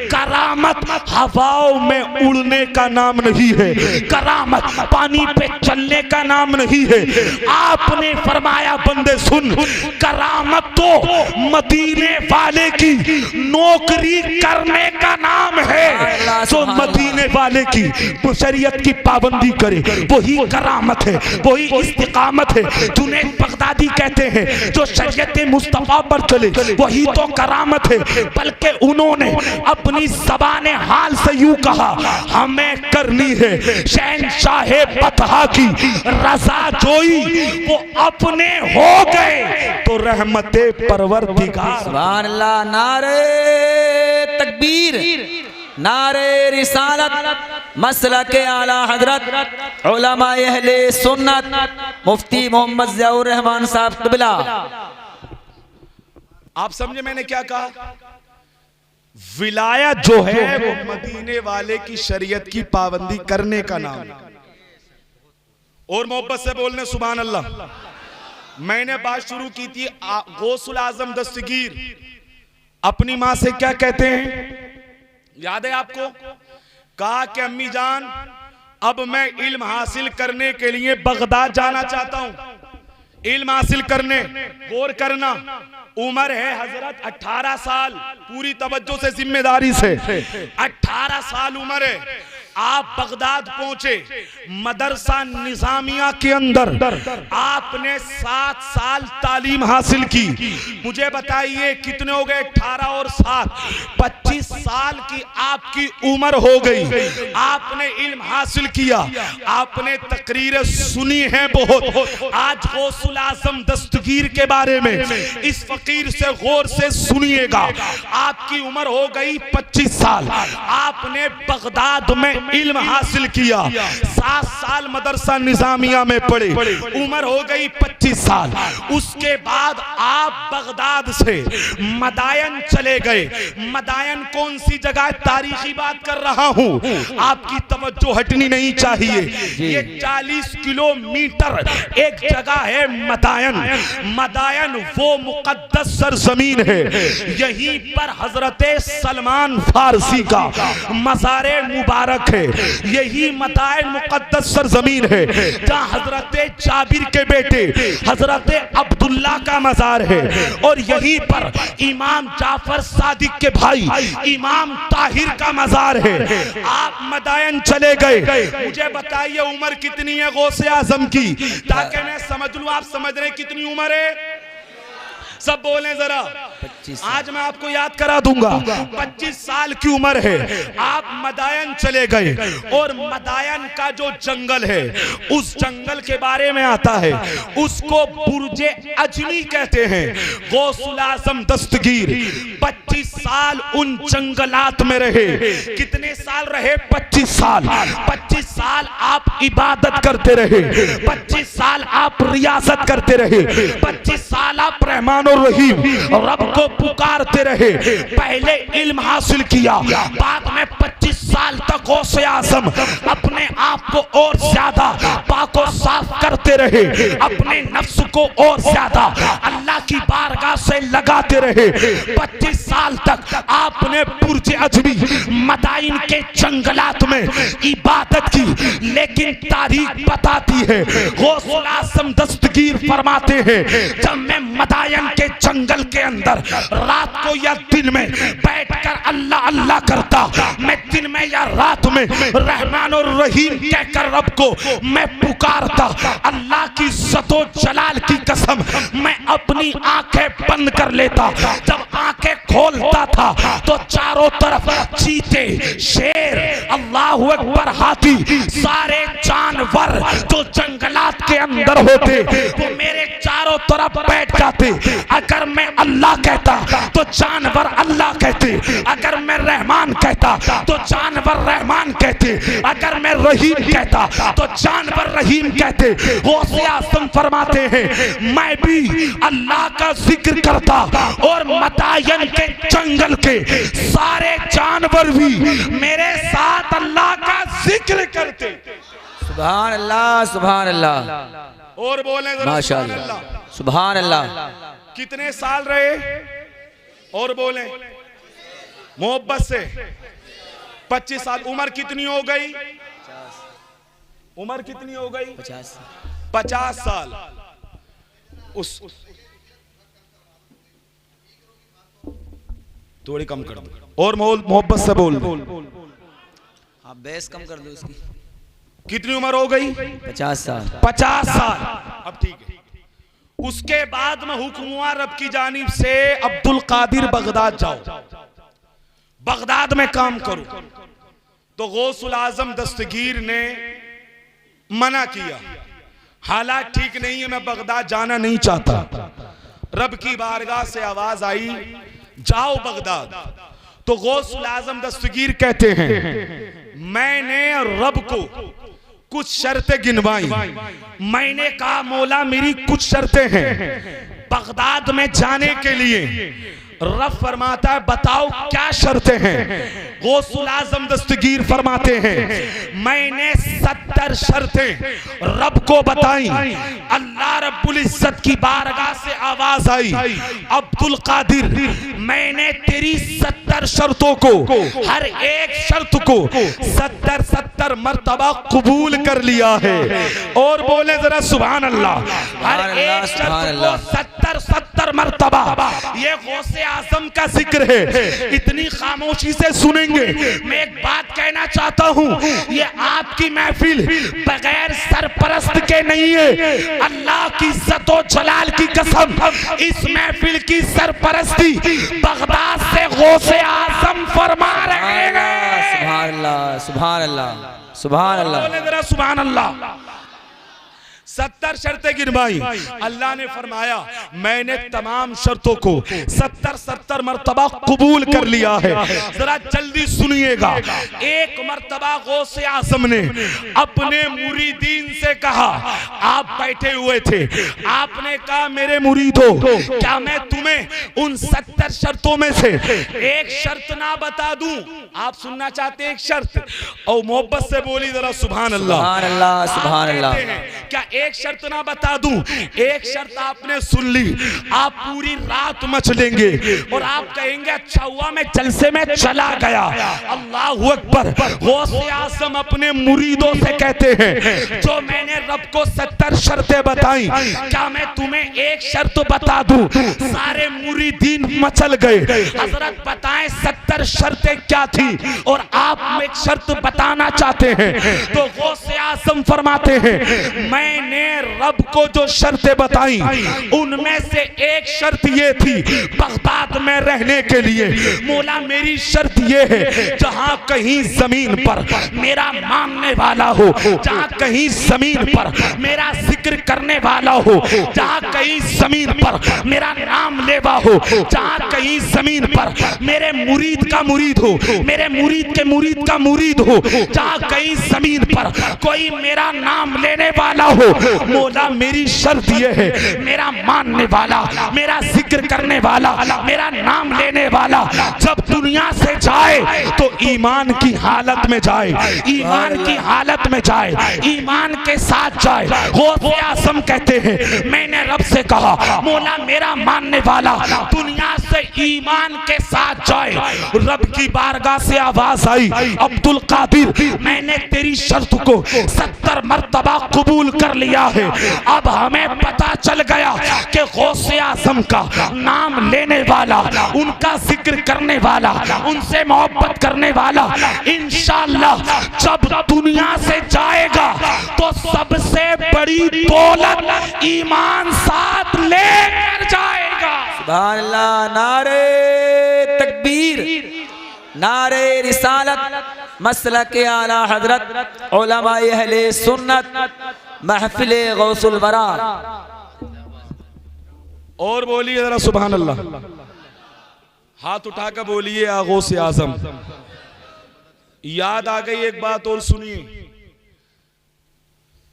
करामत हवाओं में उड़ने का नाम नहीं है, करामत पानी पे चलने का नाम नहीं है। आपने फरमाया बंदे सुन, करामत तो मदीने वाले की नौकरी करने का नाम है। जो मदीने वाले की शरीयत की पाबंदी करे वही करामत है, वही इस्तिकामत है। जुनैद बगदादी कहते हैं जो शरीयत मुस्तफा पर चले वही तो करामत है। बल्कि उन्होंने अपनी ज़बान हाल से यूं कहा, हमें करनी है शहंशाहे बतहा की रजा जोई, वो अपने हो गए तो रहमते परवरदिगार। सुभान अल्लाह। नारे तकबीर, नारे रिसालत, मसलके आला हजरत उलमाए अहले सुन्नत मुफ्ती मोहम्मद ज़ियाउर रहमान साहब क़िबला। आप समझे मैंने क्या कहा? विलायत जो है वो मदीने वाले की शरीयत की पाबंदी करने का नाम है। और मोहब्बत से बोलने सुभान अल्लाह। मैंने बात शुरू की थी गौसुल आजम दस्तगीर अपनी माँ से क्या कहते हैं, याद है आपको? कहा कि अम्मी जान अब मैं इल्म हासिल करने के लिए बगदाद जाना चाहता हूं। इल्म हासिल करने, गौर करना, उम्र है हजरत 18 साल, पूरी तवज्जो से जिम्मेदारी से 18 साल उम्र है। आप बगदाद पहुंचे, मदरसा निजामिया के अंदर आपने 7 साल तालीम हासिल की। मुझे बताइए कितने हो गए? 18 और 7 25 साल की आपकी उम्र हो गई। आपने इल्म हासिल किया, आपने तकरीरें सुनी हैं बहुत। आज गौसुल आजम दस्तगीर के बारे में इस फकीर से गौर से सुनिएगा। आपकी उम्र हो गई 25 साल, आपने बगदाद में इल्म हासिल किया, 7 साल मदरसा निजामिया में पढ़े, उम्र हो गई 25 साल। उसके बाद आप बगदाद से मदायन चले गए। मदायन कौन सी जगह? तारीखी बात कर रहा हूं, आपकी तवज्जो हटनी नहीं चाहिए। ये 40 किलोमीटर एक जगह है मदायन। मदायन वो मुकद्दस मुकद्दस सरजमीन है। यहीं पर हजरत सलमान फारसी का मज़ार मुबारक है। यही मताए मुकद्दस सरजमीन है जहाँ हजरत जाबिर के बेटे हजरत अब्दुल्ला का मज़ार है। और यहीं पर इमाम जाफर सादिक के भाई इमाम ताहिर का मज़ार है। आप मदायन चले गए, मुझे बताइए उम्र कितनी है गौसे आजम की, ताकि मैं समझ लूं आप समझ रहे कितनी उम्र है। सब बोलें जरा। आज मैं आपको याद करा दूंगा, 25 साल की उम्र है। आप मदायन चले गए और मदायन का जो जंगल है उस जंगल के बारे में आता है, उसको बुर्जे अजमी कहते हैं। गौसुल आजम दस्तगीर 25 साल उन जंगलात में रहे। कितने साल रहे? 25 साल। 25 साल आप इबादत करते रहे, 25 साल आप रियासत करते रहे, 25 साल आप रहमान और रहीम रब को पुकारते रहे। पहले इल्म हासिल किया, बाद में 25 साल तक गौसे आज़म अपने आप को और ज्यादा पाको साफ करते रहे, अपने नफ्स को और ज्यादा अल्लाह की बारगाह से लगाते रहे। 25 साल तक आपने बुर्ज अजमी मदाइन के जंगलात में इबादत की। लेकिन तारीख बताती है, गौसुल आज़म दस्तगीर फरमाते हैं, जब मैं मदायन के जंगल के अंदर रात को या दिन में बैठकर अल्लाह अल्लाह करता, मैं दिन में या रात में रहमान और रहीम कहकर रब को मैं पुकारता। अल्लाह की इज्जत और जलाल की कसम, मैं अपनी आंखें बंद कर लेता। जब आंखें खोलता था तो चारों तरफ चीते, शेर, अल्लाहु अकबर, हाथी, सारे जानवर जो जंगलात के अंदर होते वो मेरे चारों तरफ बैठ जाते। अगर मैं अल्लाह कहता तो जानवर अल्लाह कहते, अगर मैं रहमान कहता तो जानवर रहमान कहते, अगर मैं रहीम कहता तो जानवर रहीम कहते। गौसे आज़म फरमाते हैं, मैं भी अल्लाह का जिक्र करता और मदायन के जंगल के सारे जानवर भी मेरे साथ अल्लाह का जिक्र करते। सुभान अल्लाह, सुभान अल्लाह। और बोले माशाअल्लाह, सुभान अल्लाह। कितने साल रहे? और बोले मोहब्बत से 25 साल। उम्र कितनी हो गई? उम्र कितनी हो गई? 50 साल। उस थोड़ी कम कर दो और मोहब्बत से बोल दो। आप बेस कम कर दो इसकी। कितनी उम्र हो गई? 50 साल। 50 साल। अब ठीक है। उसके बाद में हुक्म हुआ रब की जानिब से, अब्दुल कादिर बगदाद जाओ, बगदाद में काम करो। तो गौसुल आज़म दस्तगीर ने मना किया, हालात ठीक नहीं है, मैं बगदाद जाना नहीं चाहता। रब की बारगाह से आवाज आई, जाओ बगदाद। तो गौसुल आज़म दस्तगीर कहते हैं, मैंने रब को कुछ शर्तें गिनवाई। मैंने कहा, मौला मेरी कुछ शर्तें हैं बगदाद में जाने के लिए। रब फरमाता है, बताओ क्या शर्तें हैं? गौसुल आज़म दस्तगीर फरमाते हैं, मैंने 70 शर्तें रब को बताई। अल्लाह रब्बुल इज्जत की बारगाह से आवाज आई, अब्दुल कादिर, मैंने तेरी 70 शर्तों को, हर एक शर्त को 70 मर्तबा कबूल कर लिया है। और बोले जरा सुभान अल्लाह। हर एक शर्त को 70 मर्तबा। ये गौसे आज़म का जिक्र है, इतनी खामोशी से सुनेंगे। मैं एक बात कहना चाहता हूँ, ये आपकी महफिल बगैर सरपरस्त के नहीं है। अल्लाह की इज्जत और जलाल की कसम, इस महफिल की सरपरस्ती बगदाद से गौसे आज़म फरमा रहे हैं। सुभान अल्लाह, सुभान अल्लाह, सुभान अल्लाह। बोले जरा सुभान अल्लाह। 70 शर्तें गिनवाई। अल्लाह ने फरमाया, मैंने तमाम शर्तों को 70 मर्तबा कबूल कर लिया है। जरा जल्दी सुनिएगा। एक मर्तबा गौसे आज़म ने अपने मुरीदीन से कहा, आप बैठे हुए थे, आपने कहा, मेरे मुरीदो, क्या मैं तुम्हें उन 70 शर्तों में से एक शर्त ना बता दूं? आप सुनना चाहते हैं एक शर्त? और मोहब्बत से बोली जरा सुभान अल्लाह। सुभान अल्लाह, सुभान अल्लाह। क्या एक शर्त ना बता दूं, एक शर्त आपने सुन ली, आप पूरी रात मच लेंगे और आप कहेंगे अच्छा हुआ मैं जलसे में चला गया। अल्लाह अकबर। गौसे आज़म अपने मुरीदों से कहते हैं जो मैंने रब को 70 शर्तें बताई, क्या मैं तुम्हें एक शर्त बता दूं? सारे मुरीदीन मचल गए। हजरत बताएं 70 शर्तें क्या थी और आप एक शर्त बताना चाहते हैं। तो गौसे आज़म फरमाते हैं मैंने रब को जो शर्तें बताई उनमें से एक शर्त ये थी बगदाद में रहने के लिए, मौला मेरी शर्त ये है जहां कहीं जमीन पर मेरा मानने वाला हो, जहां कहीं जमीन पर मेरा जिक्र करने वाला हो, जहां कहीं जमीन पर मेरा नाम लेवा हो, जहां कहीं जमीन पर मेरे मुरीद का मुरीद हो, मेरे मुरीद के मुरीद का मुरीद हो, जहां कहीं जमीन पर कोई मेरा नाम लेने वाला हो, मौला मेरी शर्त ये है मेरा मानने वाला, मेरा जिक्र करने वाला, मेरा नाम लेने वाला जब दुनिया से जाए तो ईमान की हालत में जाए, ईमान की हालत में जाए, ईमान के साथ जाए। गौसे आज़म कहते हैं मैंने रब से कहा मौला मेरा मानने वाला दुनिया से ईमान के साथ जाए। रब की बारगाह से आवाज आई अब्दुल कादिर मैंने तेरी शर्त को 70 मर्तबा कबूल कर लिया है। अब हमें पता चल गया कि गौसे आज़म का नाम लेने वाला, उनका जिक्र करने वाला, उनसे मोहब्बत करने वाला इंशाअल्लाह जब दुनिया से जाएगा तो सबसे बड़ी दौलत ईमान साथ लेकर जाएगा। सुभान अल्लाह। नारे तकबीर, नारे रिसालत, मसलके आला हजरत, उलमाए अहले सुन्नत, महफिले गौसुल वरा। और बोलिए जरा सुभान अल्लाह, हाथ उठाकर बोलिए आ गौसे आज़म। याद आ गई एक बात और सुनिए,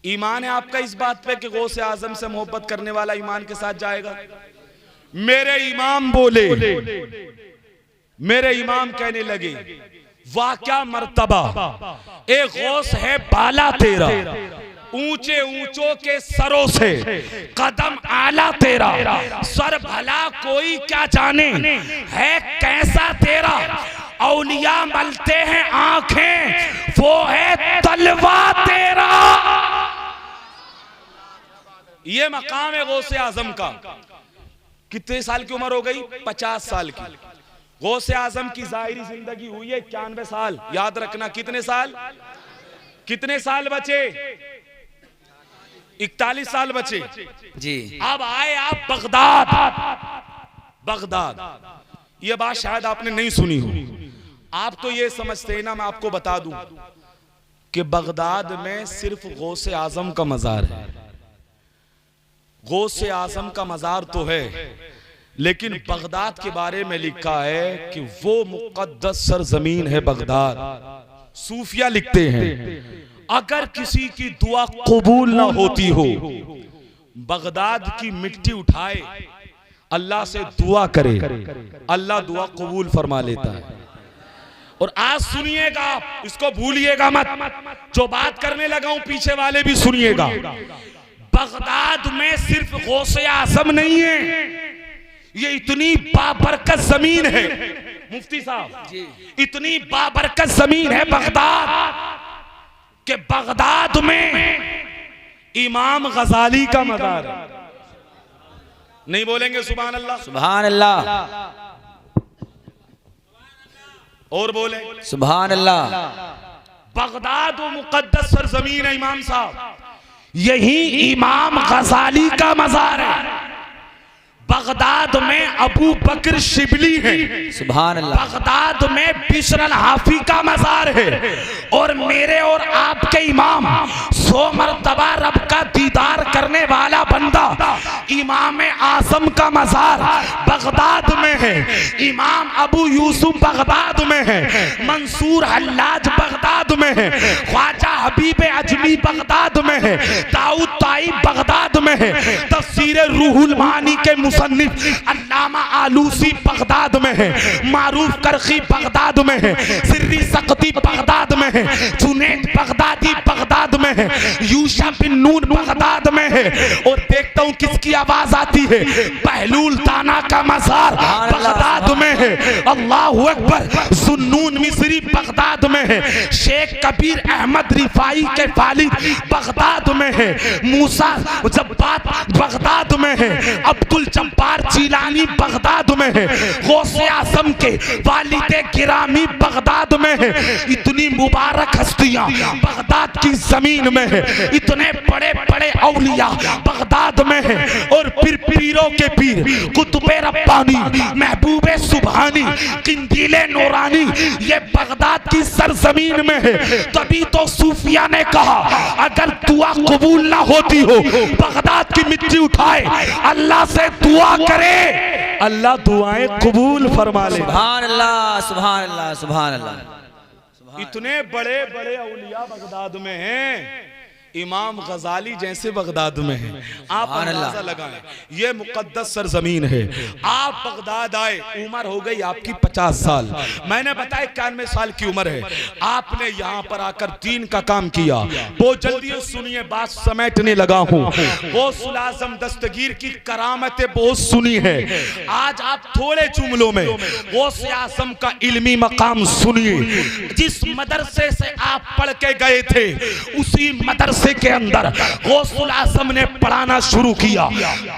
ईमान है आपका इस बात पे कि गौसे आज़म से मोहब्बत करने वाला ईमान के साथ जाएगा? मेरे इमाम बोले, मेरे इमाम कहने लगे वाह क्या मर्तबा, एक गौस है बाला तेरा, ऊंचे ऊंचों के सरों से कदम आला तेरा, सर भला कोई क्या जाने है कैसा तेरा, औलिया मलते हैं आंखें वो है तलवा तेरा। ये मकाम है गौसे आज़म का। कितने साल की उम्र हो गई? 50 साल की। गौसे आज़म की जाहिरी जिंदगी हुई है 91 साल। याद रखना कितने साल, कितने साल बचे? 41 साल बचे जी। अब आए आप बगदाद। बगदाद ये बात शायद आपने नहीं सुनी हो, आप तो ये समझते हैं ना, मैं आपको बता दूं कि बगदाद में सिर्फ गौसे आज़म का मजार है। गौसे आज़म का मजार तो है लेकिन बगदाद के बारे में लिखा है कि वो मुक़द्दस सरजमीन है बगदाद। सूफिया लिखते हैं अगर किसी की दुआ कबूल ना होती हो, बगदाद की मिट्टी उठाए अल्लाह से दुआ करे, अल्लाह दुआ कबूल फरमा लेता है। और आज सुनिएगा आप, इसको भूलिएगा मत, जो बात करने लगा हूं पीछे वाले भी सुनिएगा। बगदाद में सिर्फ गौसे आज़म नहीं है, ये इतनी बाबरकत जमीन है मुफ्ती साहब, इतनी बाबरकत जमीन है बगदाद कि बगदाद में इमाम गजाली का मज़ार है। नहीं बोलेंगे सुभान अल्लाह? सुभान अल्लाह। और बोले सुभान अल्लाह। बगदाद वो मुक़द्दस सरजमीन है इमाम साहब, यही इमाम गजाली का मज़ार है। बगदाद में अबू बकर शिबली है, सुभान अल्लाह। बगदाद में बिशर अल हाफी का मज़ार है। और मेरे और आपके इमाम 100 मरतबा रब का दीदार करने वाला बंदा इमाम आज़म का मज़ार बगदाद में है। इमाम अबू यूसुफ बगदाद में है, मंसूर हल्लाज बगदाद में है, ख्वाजा हबीब अजमी बगदाद में है, दाऊद ताई बगदाद में है, तफसीर रूहुल मानी के मुसन्निफ अल्लामा आलूसी बगदाद में है, मारूफ करखी बगदाद में है, सिर्री सकती बगदाद में है, जुनैद बगदादी बगदाद में में है, यूशा बिन नून बगदाद में है, और देखता हूँ किसकी आवाज आती है, बहलूल ताना का मज़ार बगदाद में है। अल्लाहु अकबर, जुन्नून मिस्री बगदाद में है, शेख कबीर अहमद रिफाई के वालिद बगदाद में है, मूसा जब्बात बगदाद में है, अब्दुल जब्बार जिलानी बगदाद में है, गौसे आज़म के वालिदे गिरामी बगदाद में है। इतनी मुबारक हस्तियां बगदाद की जमीन में है, इतने बड़े बड़े औलिया बगदाद में है, और फिर पीरों के पीर कुतुबे रब्बानी, महबूबे सुबहानी, किंदीले नूरानी, ये बगदाद की सरजमीन में है। तभी तो सूफिया ने कहा अगर दुआ कबूल ना होती हो, बगदाद की मिट्टी उठाए, अल्लाह से दुआ करे, अल्लाह दुआएं कबूल फरमा ले। सुभान अल्लाह, सुभान अल्लाह, सुभान अल्लाह। इतने बड़े बड़े औलिया बगदाद में हैं, इमाम गजाली जैसे बगदाद में है। आप अंदाजा लगाएं, ये मुकद्दस सरजमीन है। आप बगदाद आए, उम्र हो गई आपकी 50 साल, मैंने बताया 91 साल की उम्र है। आपने यहाँ पर आकर दीन का काम किया। वो जल्दी सुनिए, बात समेटने लगा हूँ। गौसुल आज़म दस्तगीर की करामतें बहुत सुनी है। आज आप थोड़े जुमलों में गौसे आज़म का इल्मी मकाम सुनिए। जिस मदरसे से आप पढ़ के गए थे, उसी मदरसे के अंदर गौसुल आज़म ने पढ़ाना शुरू किया।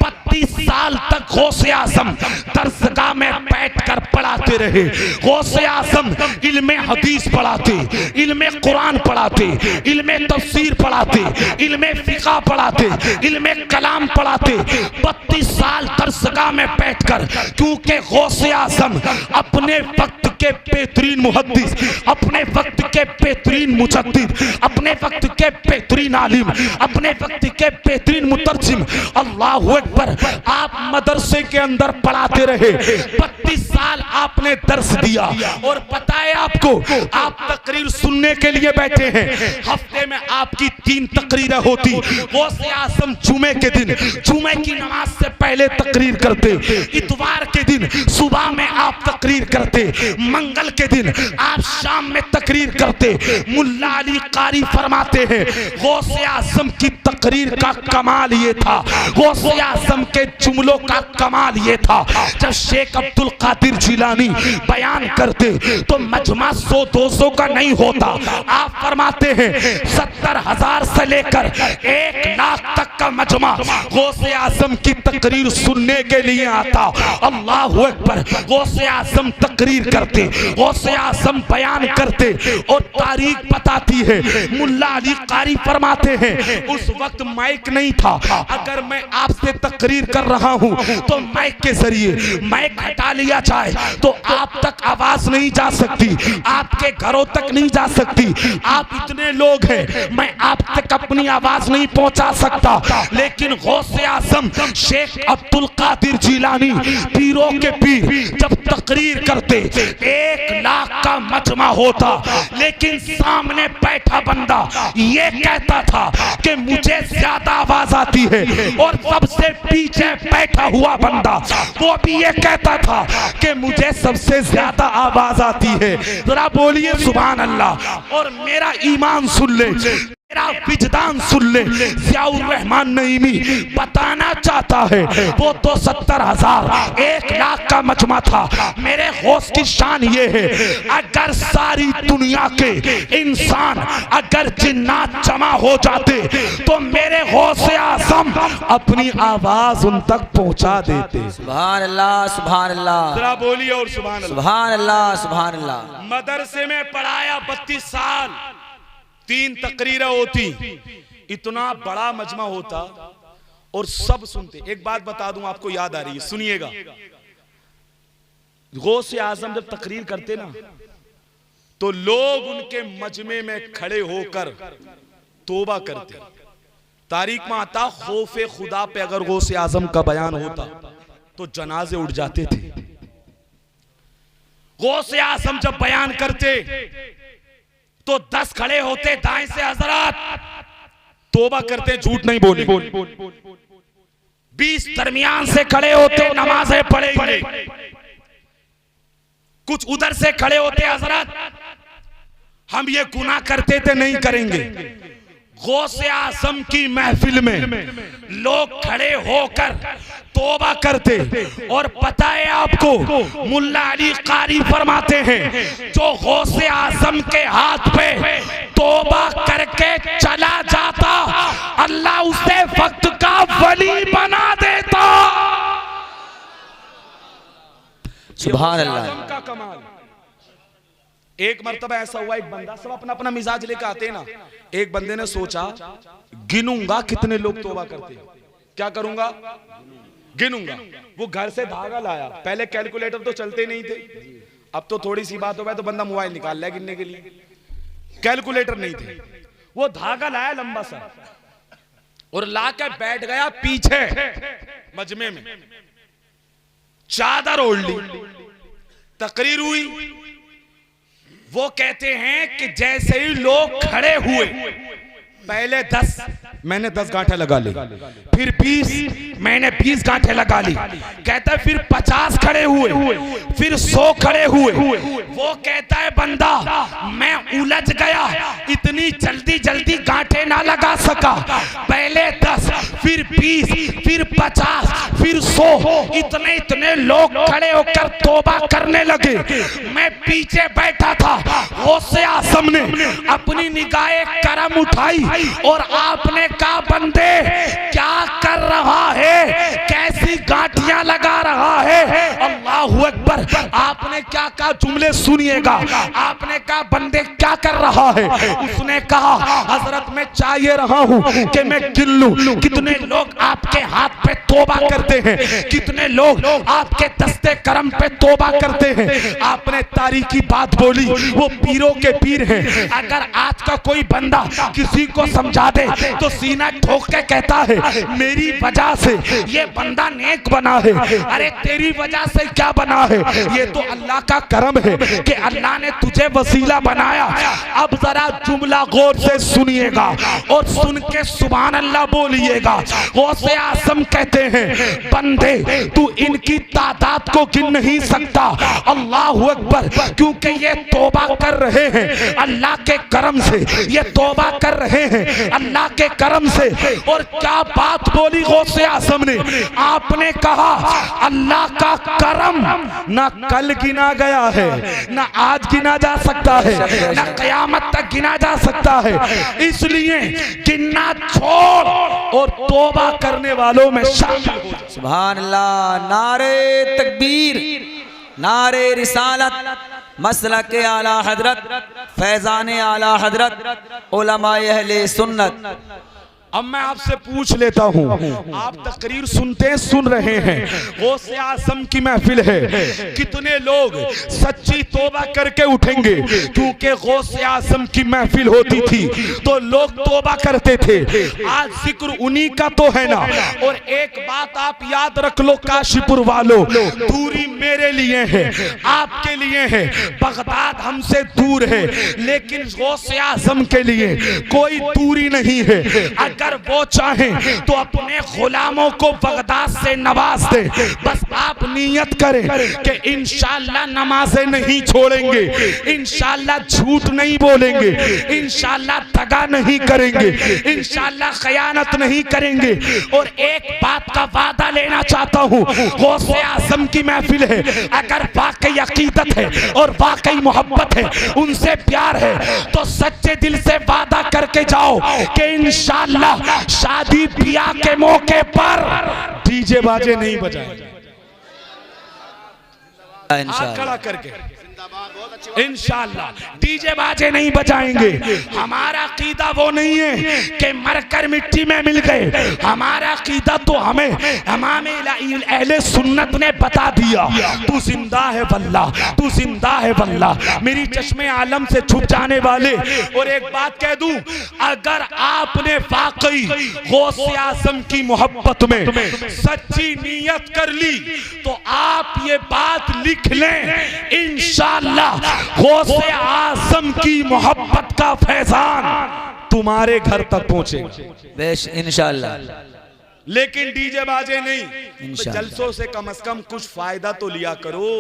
32 साल तक गौसे आज़म दरसगाह में बैठकर पढ़ाते रहे। गौसे आज़म इल्मे हदीस पढ़ाते, इल्मे कुरान पढ़ाते, इल्मे तफसीर पढ़ाते, इल्मे फिक़ह पढ़ाते, इल्मे कलाम पढ़ाते। 32 साल दरसगाह में बैठकर, क्योंकि गौसे आज़म अपने वक्त के बेहतरीन मुहद्दिस, अपने वक्त के बेहतरीन मुजद्दिद, अपने वक्त के बेहतरीन आलिम, अपने वक्त के बेहतरीन मुतर्जिम, अल्लाहु अकबर, आप मदरसे के अंदर पढ़ाते रहे। 32 साल आपने दर्स दिया, और पता है आपको, आप तकरीर सुनने के लिए बैठे हैं। हफ्ते में आपकी 3 तकरीरें होती। गौसे आज़म जुमे के दिन जुमे की नमाज से पहले तकरीर करते, इतवार के दिन सुबह में आप तकरीर करते, मंगल के दिन आप शाम में तकरीर करते। मुल्ला अली कारी फरमाते हैं, गौसे आज़म की तकरीर का कमाल ये था, गौसे आज़म के जुमलों का कमाल ये था, जब शेख अब्दुल कादिर जिलानी बयान करते तो मजमा 100-200 का नहीं होता। आप फरमाते हैं 70,000 से लेकर 1 लाख तक का मजमा गौसे आज़म की तकरीर सुनने के लिए आता। अल्लाहु अकबर, गौसे आज़म तकरीर करते, गौसे आज़म बयान करते, और तारीख बताती है। मुल्ला अली कारी फरमाते हैं, उस वक्त माइक नहीं था। अगर मैं आपसे तकरीर कर रहा हूं तो माइक के जरिए माइक हटा लिया जाए तो आप तक आवाज नहीं जा सकती, आपके घरों तक नहीं जा सकती। आप इतने लोग हैं, मैं आप तक अपनी आवाज नहीं पहुंचा सकता। लेकिन गौसे आज़म शेख अब्दुल कादिर जिलानी, पीरों के पीर, जब तकरीर करते 1 लाख का मजमा होता, लेकिन सामने बैठा बंदा ये कहता था कि मुझे ज्यादा आवाज आती है, और सबसे पीछे बैठा हुआ बंदा वो भी ये कहता था कि मुझे सबसे ज्यादा आवाज आती है। जरा बोलिए सुभान अल्लाह। और मेरा ईमान सुन ले, मेरा विजदान सुन ले, ज़ियाउर रहमान नईमी बताना चाहता है, वो तो 70,000 1 लाख का मजमा था। मेरे गौस की शान ये है, अगर सारी दुनिया के इंसान, अगर जिन्नात जमा हो जाते तो मेरे गौसे आज़म अपनी आवाज उन तक पहुंचा देते। सुभान अल्लाह, सुभान अल्लाह, जरा बोलिए और सुभान अल्लाह। सुभान अल्लाह, सुभान अल्लाह। मदरसे में पढ़ाया 32 साल, 3 तकरीरें होती, इतना बड़ा मजमा होता और सब सुनते। एक बात बता दूं, आपको याद आ रही है, सुनिएगा। गौसे आज़म जब तकरीर करते ना तो लोग उनके मजमे में खड़े होकर तौबा करते। तारीख में आता, खौफे खुदा पे अगर गौसे आज़म का बयान होता तो जनाजे उठ जाते थे। गौसे आज़म जब बयान करते तो 10 खड़े होते दाएं से, हजरत तौबा करते, झूठ नहीं बोले। 20 दरमियान से खड़े होते, नमाजें पढ़ेंगे। कुछ उधर से खड़े होते, हजरत हम ये गुनाह करते थे, नहीं करेंगे। गौसे आजम की महफिल में लोग खड़े होकर तौबा करते। और पता है आपको, मुल्ला अली कारी फरमाते हैं जो गौसे आजम के हाथ पे तौबा करके चला जाता, अल्लाह उसे वक्त का वली बना देता। सुभान अल्लाह। का कमाल। एक मर्तबा ऐसा हुआ, एक बंदा, सब अपना अपना मिजाज लेकर आते हैं ना, एक बंदे ने सोचा गिनूंगा कितने लोग तौबा करते हैं, क्या करूंगा, गिनूंगा। वो घर से धागा लाया, पहले कैलकुलेटर तो चलते नहीं थे, अब तो थोड़ी सी बात हो गई तो बंदा मोबाइल निकाल लिया गिनने के लिए, कैलकुलेटर नहीं थे। वो धागा लाया लंबा सा और लाकर बैठ गया पीछे मजमे में, चादर ओढ़ ली, तकरीर हुई। वो कहते हैं कि जैसे ही लोग खड़े हुए, पहले 10 मैंने 10 गांठें लगा ली, फिर 20 मैंने 20 गांठें लगा ली। कहता है फिर 50 खड़े हुए, फिर 100 खड़े हुए। वो कहता है बंदा मैं उलझ गया, इतनी जल्दी जल्दी गांठें ना लगा सका। पहले 10, फिर 20, फिर 50, फिर 100, इतने इतने लोग खड़े होकर तौबा करने लगे। मैं पीछे बैठा था, गौसे आज़म ने अपनी निगाहे करम उठाई और आपने कहा बंदे क्या कर रहा है, कैसी गांठियां लगा रहा है। अल्लाहू अकबर। आपने क्या कहा, जुमले सुनिएगा। आपने कहा बंदे क्या कर रहा है। उसने कहा हजरत मैं चाहिए रहा हूं कि मैं गिन लूं कितने लोग आपके हाथ पे तौबा करते हैं, कितने लोग आपके दस्ते करम पे तौबा करते हैं। आपने तारीखी बात बोली, वो पीरों के पीर हैं। अगर आज का कोई बंदा किसी को समझा दे तो सीना ठोक के कहता है मेरी वजह से ये बंदा नेक बना है। अरे तेरी वजह से क्या बना है, ये तो अल्लाह का करम है कि अल्लाह ने तुझे वसीला बनाया। अब जरा जुमला गौर से सुनिएगा और सुन के सुभान अल्लाह बोलिएगा। गौसे आज़म कहते हैं बंदे तू इनकी तादाद को गिन नहीं सकता। अल्लाहू अकबर। क्योंकि ये तौबा कर रहे हैं अल्लाह के करम से, ये तौबा कर रहे हैं अल्लाह के करम से। और क्या बात बोली गौसे आज़म ने, आपने कहा अल्लाह का करम ना कल गिना गया है, ना आज गिना जा सकता है, ना क़यामत तक गिना जा सकता है। इसलिए गिनना छोड़ और तौबा करने वालों में शामिल हो। सुभान अल्लाह। नारे तकबीर, नारे रिसालत, मसलक आला हजरत, फैजान आला हजरत, उलमाए अहले सुन्नत। अब मैं आपसे पूछ लेता हूं, आप तकरीर सुन रहे हैं, गौसे आज़म की महफिल है, कितने लोग सच्ची तौबा करके उठेंगे। क्योंकि गौसे आज़म की महफिल होती थी तो लोग तौबा करते थे। आज जिक्र उन्हीं का तो है ना। और एक बात आप याद रख लो काशीपुर वालों, दूरी मेरे लिए है, आपके लिए है। बगदाद हमसे दूर है लेकिन गौसे आज़म के लिए कोई दूरी नहीं है। अगर वो चाहें तो अपने गुलामों को बगदाद से नवाज दे। बस आप नियत करें कि इंशाअल्लाह नमाजें नहीं छोड़ेंगे, इंशाअल्लाह झूठ नहीं बोलेंगे, इंशाअल्लाह दगा नहीं करेंगे, इंशाअल्लाह खयानत नहीं करेंगे। और एक बात का वादा लेना चाहता हूँ, गौसे आज़म की महफिल है, अगर वाकई अकीदत है और वाकई मोहब्बत है, उनसे प्यार है, तो सच्चे दिल से वादा करके जाओ कि इंशाअल्लाह शादी ब्याह के मौके पर डीजे बाजे नहीं बजाएंगे। खड़ा करके इंशाअल्लाह डीजे बाजे नहीं बजाएंगे। हमारा अकीदा वो नहीं है कि मरकर मिट्टी में मिल गए। हमारा अकीदा तो हमें इमाम अहले सुन्नत ने बता दिया, तू जिंदा है वल्लाह, तू जिंदा है वल्लाह, मेरी चश्मे आलम से छुप जाने वाले। और एक बात कह दूं, अगर आपने वाकई गौसे आज़म की मोहब्बत में सच्ची नीयत कर ली तो आप ये बात लिख लें, इंशाअल्लाह गौसे आज़म की मोहब्बत का फैजान तुम्हारे घर तक पहुंचे बेश इंशाअल्लाह। लेकिन डीजे बाजे नहीं। तो जलसों से कम कुछ फायदा तो लिया करो,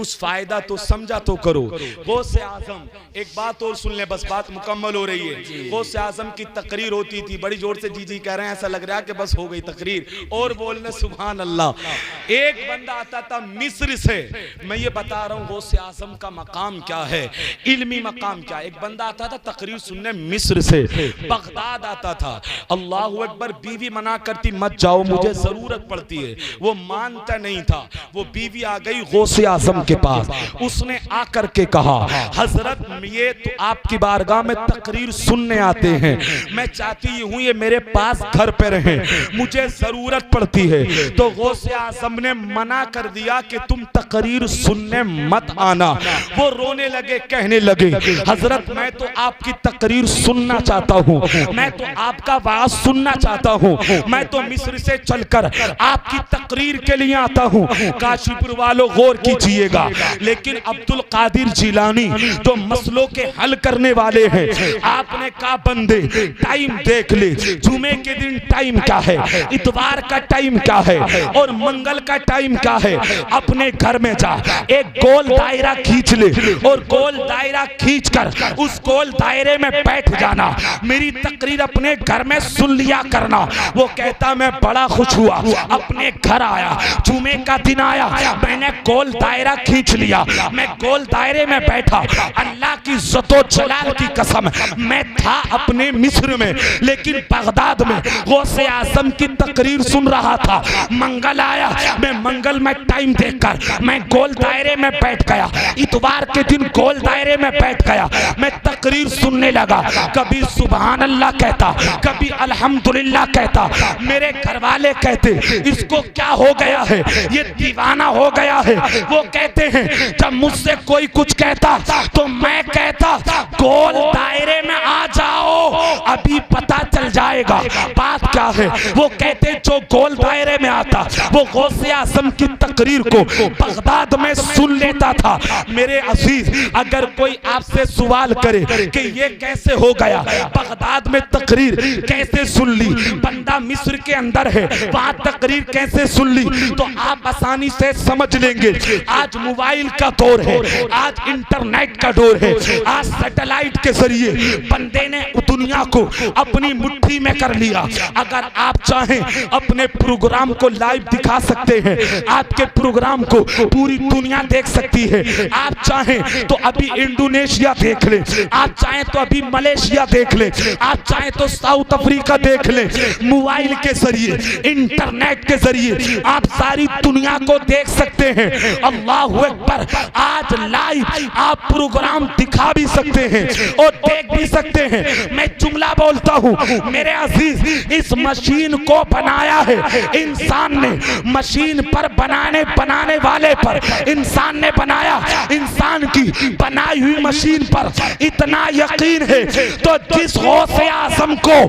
कुछ फायदा तो समझा तो करो। गौसे आजम, एक बात और सुन ले, बस बात मुकम्मल हो रही है। गौसे आजम की तकरीर होती थी, बड़ी जोर से जी कह रहे हैं, ऐसा लग रहा है कि बस हो गई तकरीर, और बोलने सुभान अल्लाह। एक बंदा आता था मिस्र से, मैं ये बता रहा हूँ गौसे आजम का मकाम क्या है, इल्मी मकाम क्या। एक बंदा आता था तकरीर सुनने मिस्र से, बगदाद आता था। अल्लाहु अकबर, बीवी मना करती मत जाओ मुझे जरूरत पड़ती है, वो मानता नहीं था। वो बीवी आ गई गौसे आजम के पास, उसने आकर के कहा हजरत ये तो आपकी बारगाह में तकरीर सुनने आते हैं, मैं चाहती हूँ ये मेरे पास घर पे रहे, मुझे जरूरत पड़ती है। तो गौसे आजम ने मना कर दिया कि तुम तकरीर सुनने मत आना। वो रोने लगे, कहने लगे हजरत मैं तो आपकी तकरीर सुनना चाहता हूँ, मैं तो आपका वाज सुनना चाहता हूँ, मैं तो मिस्र से चलकर आपकी तकरीर के लिए आता हूँ। काशीपुर वालों गौर कीजिएगा, लेकिन अब्दुल कादिर जिलानी जो मसलों के हल करने वाले हैं, आपने कहा बंदे टाइम देख ले, जुमे के दिन टाइम क्या है, इतवार का टाइम क्या है, और मंगल का टाइम क्या है। अपने घर में जा, एक गोल दायरा खींच ले, और गोल दायरा खींचकर उस गोल दायरे में बैठ जाना, मेरी तकरीर अपने घर में सुन लिया करना। वो कहता मैं बड़ा खुश हुआ, अपने घर आया, जुमे का दिन आया, मैंने गोल दायरा खींच लिया, मैं गोल दायरे में बैठा। अल्लाह की इज्जतो जलाल की कसम, मैं था अपने मिस्र में, लेकिन बगदाद में गौसे आजम की तकरीर सुन रहा था। मंगल आया, मैं मंगल में टाइम देखकर मैं गोल दायरे में बैठ गया, इतवार के दिन गोल दायरे में बैठ गया, मैं तकरीर सुनने लगा। कभी सुभान अल्लाह कहता, कभी अल्हम्दुलिल्लाह कहता। मेरे घर वाले कहते इसको क्या हो गया है, ये दीवाना हो गया है। वो कहते हैं जब मुझसे कोई कुछ कहता तो मैं कहता गोल दायरे में आ जाओ, अभी पता चल जाएगा बात क्या है। वो कहते जो गोल दायरे में आता वो गौसे आजम की तकरीर को बगदाद में सुन लेता था। मेरे अजीज, अगर कोई आपसे सवाल करे कि ये कैसे हो गया, बगदाद में तकरीर कैसे सुन ली, बंदा मिस्र के अंदर है वहां तकरीर कैसे सुन ली, तो आप आसानी से समझ लेंगे। आज मोबाइल का दौर है, आज इंटरनेट का दौर है, आज सैटेलाइट के जरिए बंदे ने दुनिया को अपनी मुट्ठी में कर लिया। अगर आप चाहें अपने प्रोग्राम को लाइव दिखा सकते हैं, आपके प्रोग्राम को पूरी दुनिया देख सकती है। आप चाहें तो अभी इंडोनेशिया देख ले, आप चाहें तो अभी मलेशिया देख ले, आप चाहें तो साउथ अफ्रीका देख ले। मोबाइल के जरिए, इंटरनेट के जरिए आप सारी दुनिया को देख सकते हैं। अल्लाहु अकबर, आज लाइव आप प्रोग्राम दिखा भी सकते हैं और देख भी सकते हैं। मैं जुमला बोलता हूँ मेरे अजीज, इस मशीन को बनाया है इंसान ने, मशीन पर बनाने वाले पर इंसान ने बनाया। इंसान की बनाई हुई मशीन पर इतना यकीन है तो जिस गौसे आजम को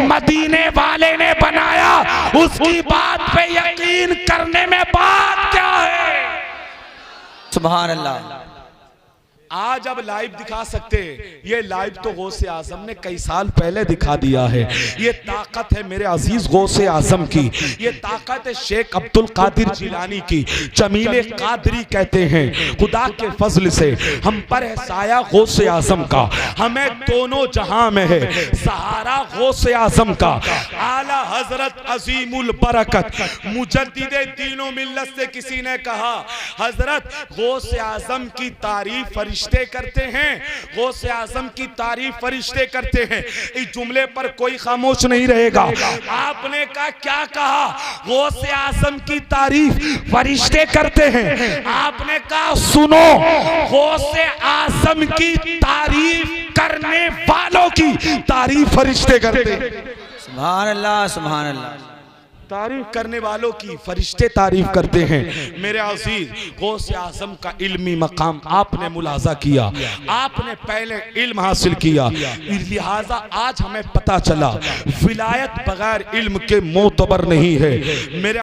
मदीने वाले ने बनाया उसकी बात पे यकीन करने में बात क्या है। सुभान अल्लाह। आज अब लाइव दिखा सकते हैं, ये लाइव तो गौसे आजम ने कई साल पहले दिखा दिया है। ये ताकत है मेरे अजीज गौसे आजम की, ये ताकत है शेख अब्दुल कादिर जिलानी की। जमीले कादरी कहते हैं खुदा के फजल से हम पर है साया गौसे आजम का, हमें दोनों जहां में है सहारा गौसे आजम का। आला हजरत अजीमुल बरकत मुजद्दिदे दीनो मिल्लत से किसी ने कहा हजरत गौसे आजम की तारीफ फरिश्ते करते हैं, गौसे आजम की तारीफ फरिश्ते करते हैं। इस जुमले पर कोई खामोश नहीं रहेगा। आपने कहा क्या कहा, गौसे आजम की तारीफ फरिश्ते करते हैं। आपने कहा सुनो, गौसे आजम की तारीफ करने वालों की तारीफ फरिश्ते करते हैं। सुभान अल्लाह, सुभान अल्लाह। तारीफ करने वालों की फरिश्ते तारीफ करते हैं। मेरे अजीज, गौसे आजम का इल्मी मकाम आपने मुलाजा किया, आपने पहले इल्म हासिल किया, लिहाजा आज हमें पता चला विलायत बगैर इल्म के मोतबर नहीं है। मेरे